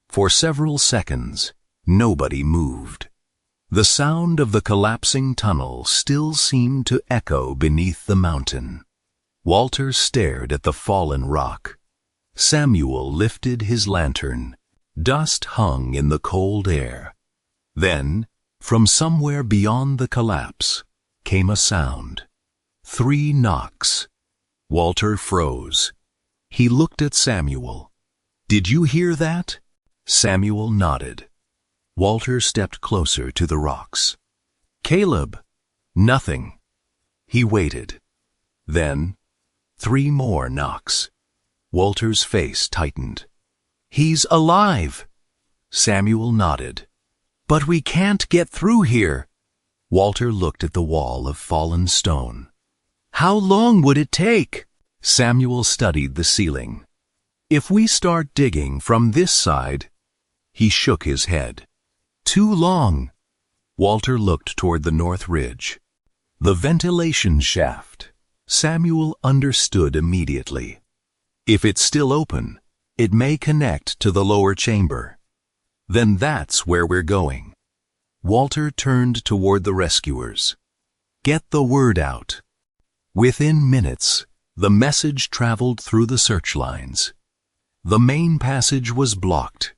For several seconds, nobody moved. The sound of the collapsing tunnel still seemed to echo beneath the mountain. Walter stared at the fallen rock. Samuel lifted his lantern. Dust hung in the cold air. Then, from somewhere beyond the collapse, came a sound. 3 knocks. Walter froze. He looked at Samuel. Did you hear that? Samuel nodded. Walter stepped closer to the rocks. Caleb. Nothing. He waited. Then, 3 more knocks. Walter's face tightened. He's alive. Samuel nodded. But we can't get through here. Walter looked at the wall of fallen stone. How long would it take? Samuel studied the ceiling. If we start digging from this side, he shook his head. Too long. Walter looked toward the north ridge. The ventilation shaft. Samuel understood immediately. If it's still open, it may connect to the lower chamber. Then that's where we're going. Walter turned toward the rescuers. Get the word out. Within minutes, the message traveled through the search lines. The main passage was blocked.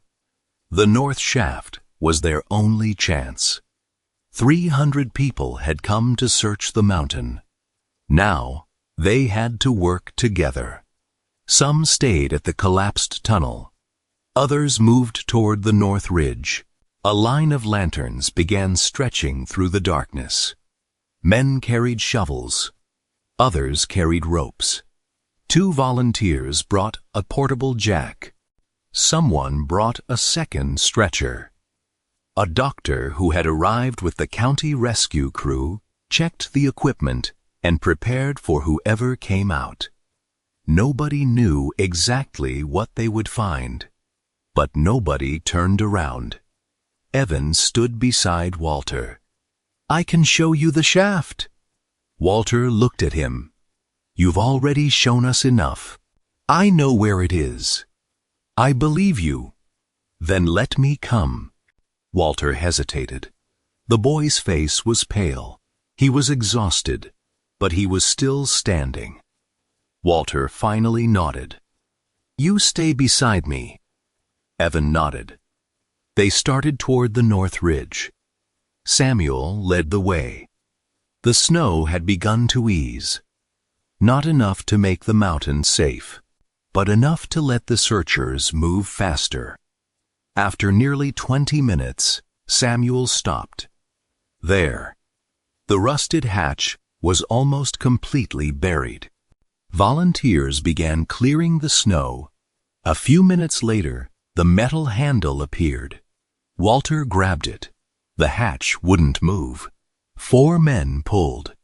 The north shaft was their only chance. 300 people had come to search the mountain. Now, they had to work together. Some stayed at the collapsed tunnel. Others moved toward the north ridge. A line of lanterns began stretching through the darkness. Men carried shovels. Others carried ropes. 2 volunteers brought a portable jack. Someone brought a second stretcher. A doctor who had arrived with the county rescue crew checked the equipment and prepared for whoever came out. Nobody knew exactly what they would find, but nobody turned around. Evan stood beside Walter. I can show you the shaft. Walter looked at him. You've already shown us enough. I know where it is. I believe you. Then let me come. Walter hesitated. The boy's face was pale. He was exhausted, but he was still standing. Walter finally nodded. You stay beside me. Evan nodded. They started toward the north ridge. Samuel led the way. The snow had begun to ease. Not enough to make the mountain safe, but enough to let the searchers move faster. After nearly 20 minutes, Samuel stopped. There. The rusted hatch was almost completely buried. Volunteers began clearing the snow. A few minutes later, the metal handle appeared. Walter grabbed it. The hatch wouldn't move. 4 men pulled.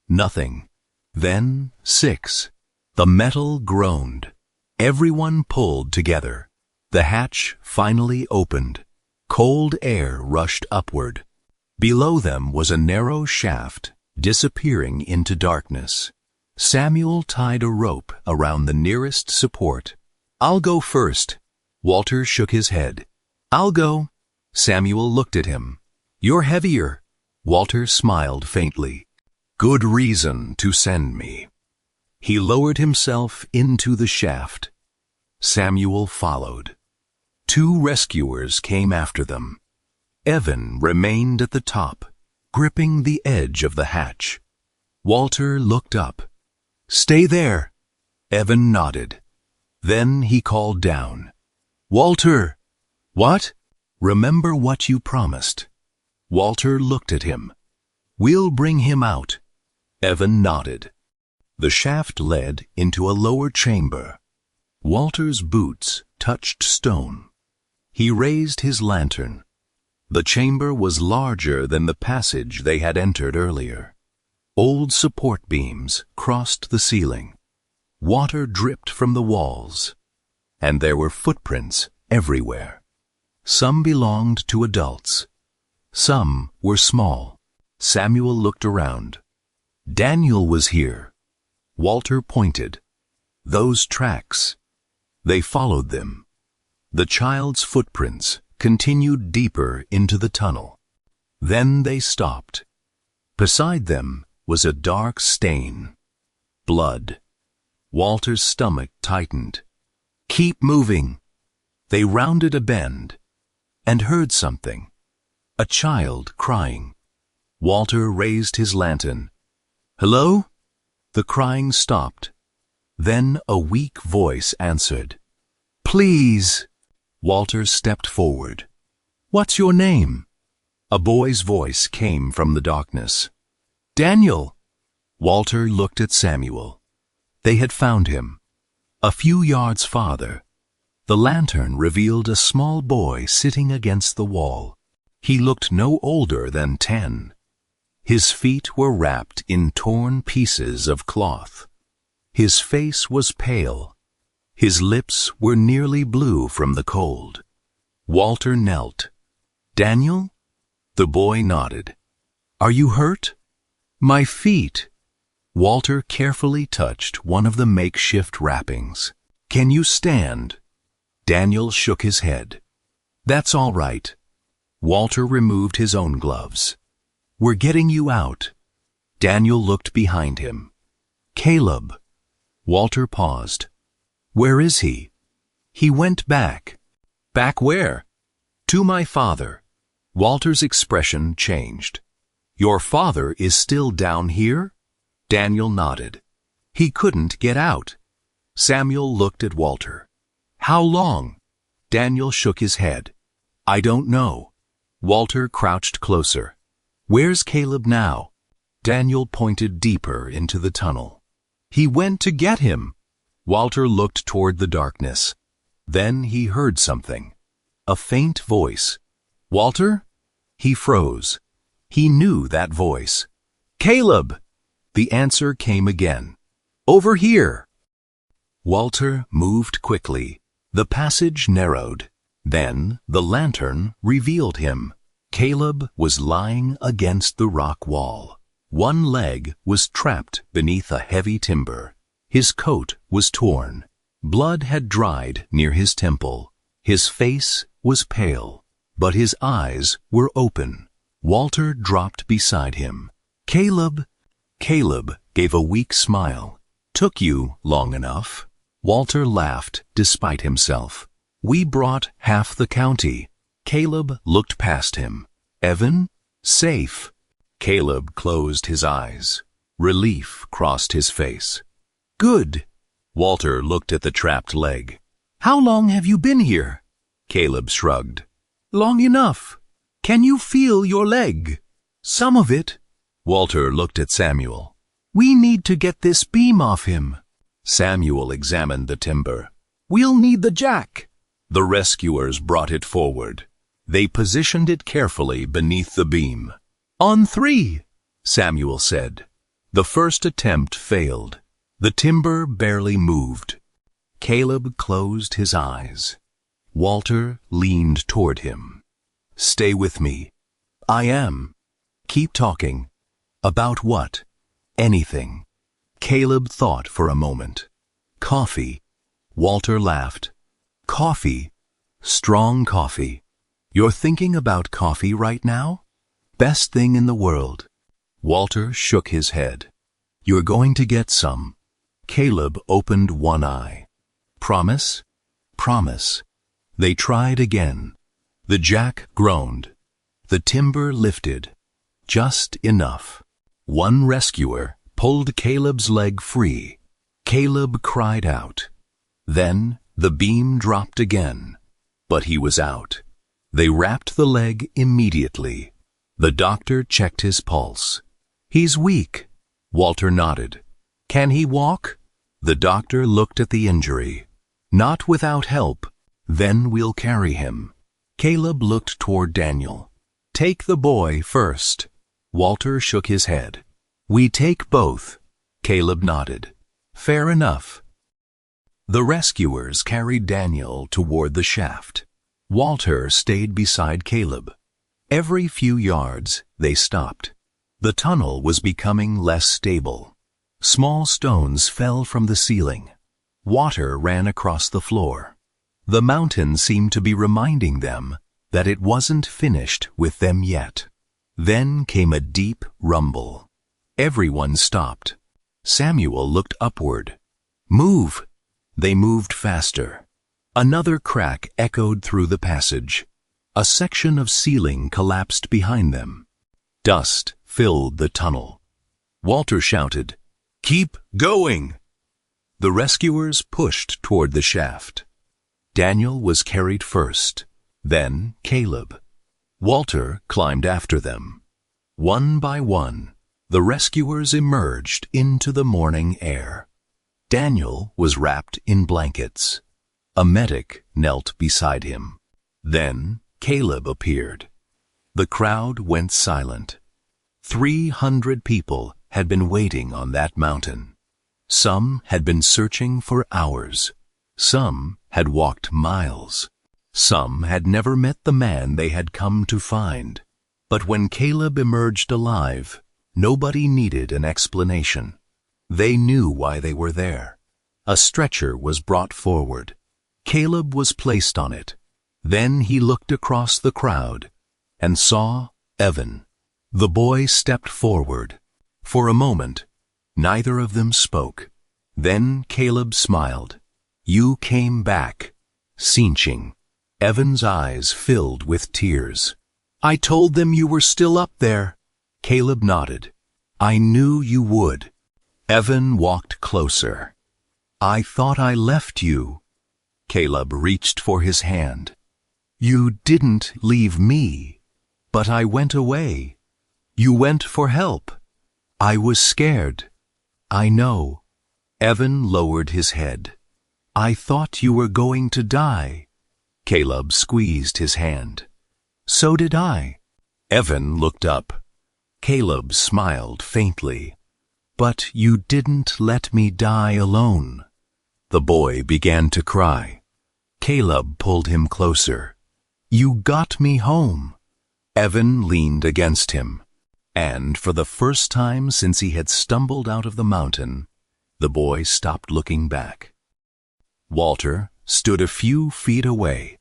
Nothing. Then 6. The metal groaned. Everyone pulled together. The hatch finally opened. Cold air rushed upward. Below them was a narrow shaft, disappearing into darkness. Samuel tied a rope around the nearest support. I'll go first. Walter shook his head. I'll go. Samuel looked at him. You're heavier. Walter smiled faintly. Good reason to send me. He lowered himself into the shaft. Samuel followed. 2 rescuers came after them. Evan remained at the top, gripping the edge of the hatch. Walter looked up. Stay there. Evan nodded. Then he called down. Walter! What? Remember what you promised. Walter looked at him. We'll bring him out. Evan nodded. The shaft led into a lower chamber. Walter's boots touched stone. He raised his lantern. The chamber was larger than the passage they had entered earlier. Old support beams crossed the ceiling. Water dripped from the walls. And there were footprints everywhere. Some belonged to adults. Some were small. Samuel looked around. Daniel was here. Walter pointed. Those tracks. They followed them. The child's footprints continued deeper into the tunnel. Then they stopped. Beside them was a dark stain. Blood. Walter's stomach tightened. Keep moving. They rounded a bend and heard something. A child crying. Walter raised his lantern. Hello? The crying stopped. Then a weak voice answered. Please. Walter stepped forward. What's your name? A boy's voice came from the darkness. Daniel. Walter looked at Samuel. They had found him. A few yards farther, the lantern revealed a small boy sitting against the wall. He looked no older than 10. His feet were wrapped in torn pieces of cloth. His face was pale. His lips were nearly blue from the cold. Walter knelt. "Daniel?" The boy nodded. "Are you hurt?" "My feet." Walter carefully touched one of the makeshift wrappings. "Can you stand?" Daniel shook his head. "That's all right." Walter removed his own gloves. "We're getting you out." Daniel looked behind him. "Caleb." Walter paused. "Where is he?" "He went back." "Back where?" "To my father." Walter's expression changed. "Your father is still down here?" Daniel nodded. "He couldn't get out." Samuel looked at Walter. "How long?" Daniel shook his head. "I don't know." Walter crouched closer. "Where's Caleb now?" Daniel pointed deeper into the tunnel. "He went to get him." Walter looked toward the darkness. Then he heard something. A faint voice. "Walter?" He froze. He knew that voice. "Caleb!" The answer came again. "Over here." Walter moved quickly. The passage narrowed. Then the lantern revealed him. Caleb was lying against the rock wall. One leg was trapped beneath a heavy timber. His coat was torn. Blood had dried near his temple. His face was pale, but his eyes were open. Walter dropped beside him. "Caleb!" Caleb gave a weak smile. "Took you long enough." Walter laughed despite himself. "We brought half the county." Caleb looked past him. "Evan? Safe." Caleb closed his eyes. Relief crossed his face. "Good." Walter looked at the trapped leg. "How long have you been here?" Caleb shrugged. "Long enough." "Can you feel your leg?" "Some of it." Walter looked at Samuel. "We need to get this beam off him." Samuel examined the timber. "We'll need the jack." The rescuers brought it forward. They positioned it carefully beneath the beam. "On 3," Samuel said. The first attempt failed. The timber barely moved. Caleb closed his eyes. Walter leaned toward him. "Stay with me." "I am." "Keep talking." "About what?" "Anything." Caleb thought for a moment. "Coffee." Walter laughed. "Coffee? Strong coffee. You're thinking about coffee right now?" "Best thing in the world." Walter shook his head. "You're going to get some." Caleb opened one eye. "Promise?" "Promise." They tried again. The jack groaned. The timber lifted. Just enough. One rescuer pulled Caleb's leg free. Caleb cried out. Then the beam dropped again. But he was out. They wrapped the leg immediately. The doctor checked his pulse. "He's weak." Walter nodded. "Can he walk?" The doctor looked at the injury. "Not without help. Then we'll carry him." Caleb looked toward Daniel. "Take the boy first." Walter shook his head. "We take both." Caleb nodded. "Fair enough." The rescuers carried Daniel toward the shaft. Walter stayed beside Caleb. Every few yards, they stopped. The tunnel was becoming less stable. Small stones fell from the ceiling. Water ran across the floor. The mountain seemed to be reminding them that it wasn't finished with them yet. Then came a deep rumble. Everyone stopped. Samuel looked upward. "Move!" They moved faster. Another crack echoed through the passage. A section of ceiling collapsed behind them. Dust filled the tunnel. Walter shouted, "Keep going!" The rescuers pushed toward the shaft. Daniel was carried first, then Caleb. Walter climbed after them. One by one, the rescuers emerged into the morning air. Daniel was wrapped in blankets. A medic knelt beside him. Then Caleb appeared. The crowd went silent. 300 people had been waiting on that mountain. Some had been searching for hours. Some had walked miles. Some had never met the man they had come to find. But when Caleb emerged alive, nobody needed an explanation. They knew why they were there. A stretcher was brought forward. Caleb was placed on it. Then he looked across the crowd and saw Evan. The boy stepped forward. For a moment, neither of them spoke. Then Caleb smiled. "You came back," cinching. Evan's eyes filled with tears. "I told them you were still up there." Caleb nodded. "I knew you would." Evan walked closer. "I thought I left you." Caleb reached for his hand. "You didn't leave me, but I went away. You went for help. I was scared." "I know." Evan lowered his head. "I thought you were going to die." Caleb squeezed his hand. "So did I." Evan looked up. Caleb smiled faintly. "But you didn't let me die alone." The boy began to cry. Caleb pulled him closer. "You got me home." Evan leaned against him, and for the first time since he had stumbled out of the mountain, the boy stopped looking back. Walter stood a few feet away.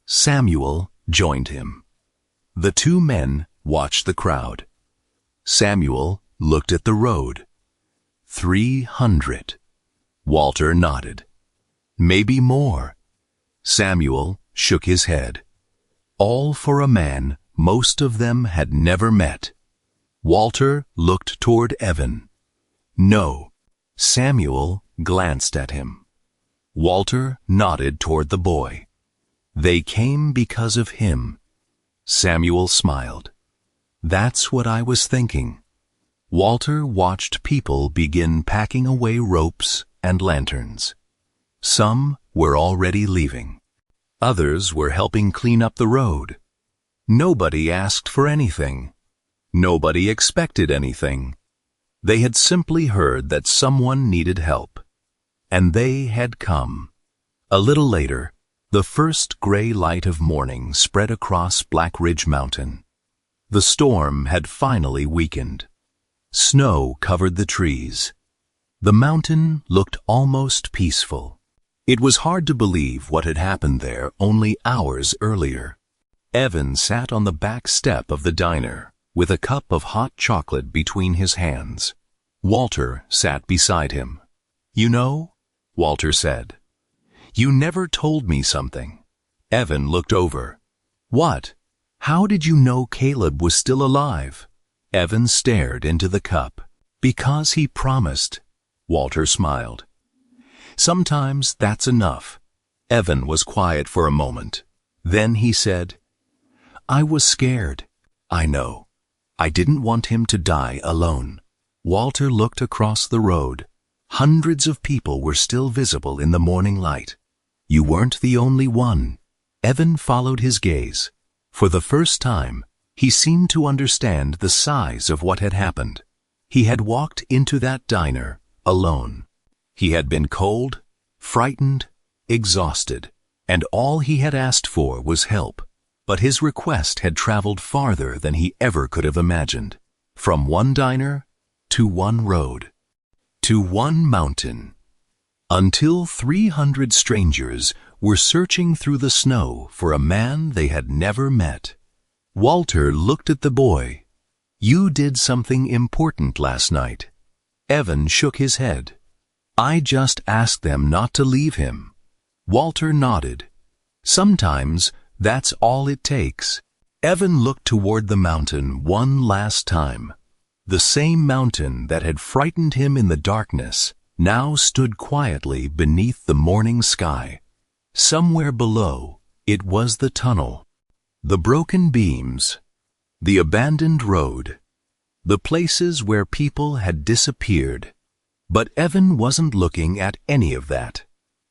Samuel joined him. The two men watched the crowd. Samuel looked at the road. 300. Walter nodded. "Maybe more." Samuel shook his head. All for a man most of them had never met. Walter looked toward Evan. "No." Samuel glanced at him. Walter nodded toward the boy. "They came because of him." Samuel smiled. "That's what I was thinking." Walter watched people begin packing away ropes and lanterns. Some were already leaving. Others were helping clean up the road. Nobody asked for anything. Nobody expected anything. They had simply heard that someone needed help. And they had come. A little later, the first gray light of morning spread across Blackridge Mountain. The storm had finally weakened. Snow covered the trees. The mountain looked almost peaceful. It was hard to believe what had happened there only hours earlier. Evan sat on the back step of the diner with a cup of hot chocolate between his hands. Walter sat beside him. "You know," Walter said, "you never told me something." Evan looked over. "What? How did you know Caleb was still alive?" Evan stared into the cup. "Because he promised." Walter smiled. "Sometimes that's enough." Evan was quiet for a moment. Then he said, "I was scared." "I know. I didn't want him to die alone." Walter looked across the road. Hundreds of people were still visible in the morning light. "You weren't the only one." Evan followed his gaze. For the first time, he seemed to understand the size of what had happened. He had walked into that diner alone. He had been cold, frightened, exhausted, and all he had asked for was help. But his request had traveled farther than he ever could have imagined. From one diner to one road, to one mountain, until 300 strangers were searching through the snow for a man they had never met. Walter looked at the boy. "You did something important last night." Evan shook his head. "I just asked them not to leave him." Walter nodded. "Sometimes that's all it takes." Evan looked toward the mountain one last time. The same mountain that had frightened him in the darkness now stood quietly beneath the morning sky. Somewhere below, it was the tunnel, the broken beams, the abandoned road, the places where people had disappeared. But Evan wasn't looking at any of that.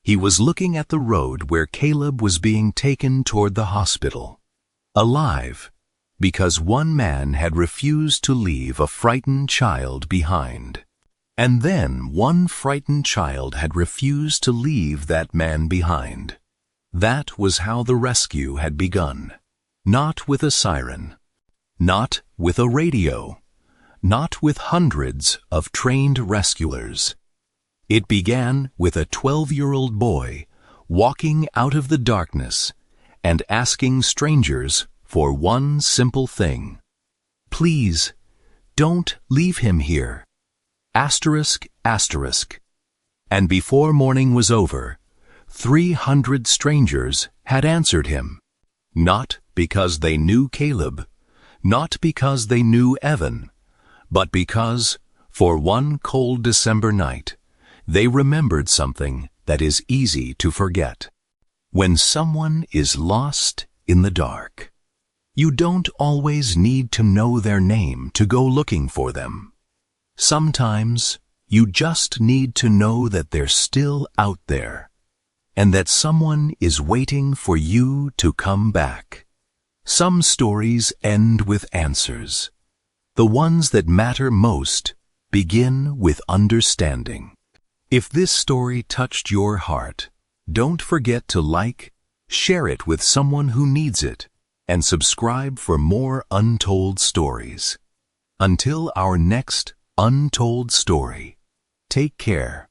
He was looking at the road where Caleb was being taken toward the hospital. Alive, because one man had refused to leave a frightened child behind. And then one frightened child had refused to leave that man behind. That was how the rescue had begun. Not with a siren, not with a radio, not with hundreds of trained rescuers. It began with a 12-year-old boy walking out of the darkness and asking strangers for one simple thing. Please, don't leave him here. Asterisk, asterisk. And before morning was over, 300 strangers had answered him. Not because they knew Caleb, not because they knew Evan, but because, for one cold December night, they remembered something that is easy to forget. When someone is lost in the dark, you don't always need to know their name to go looking for them. Sometimes you just need to know that they're still out there, and that someone is waiting for you to come back. Some stories end with answers. The ones that matter most begin with understanding. If this story touched your heart, don't forget to like, share it with someone who needs it, and subscribe for more Untold stories. Until our next Untold story, take care.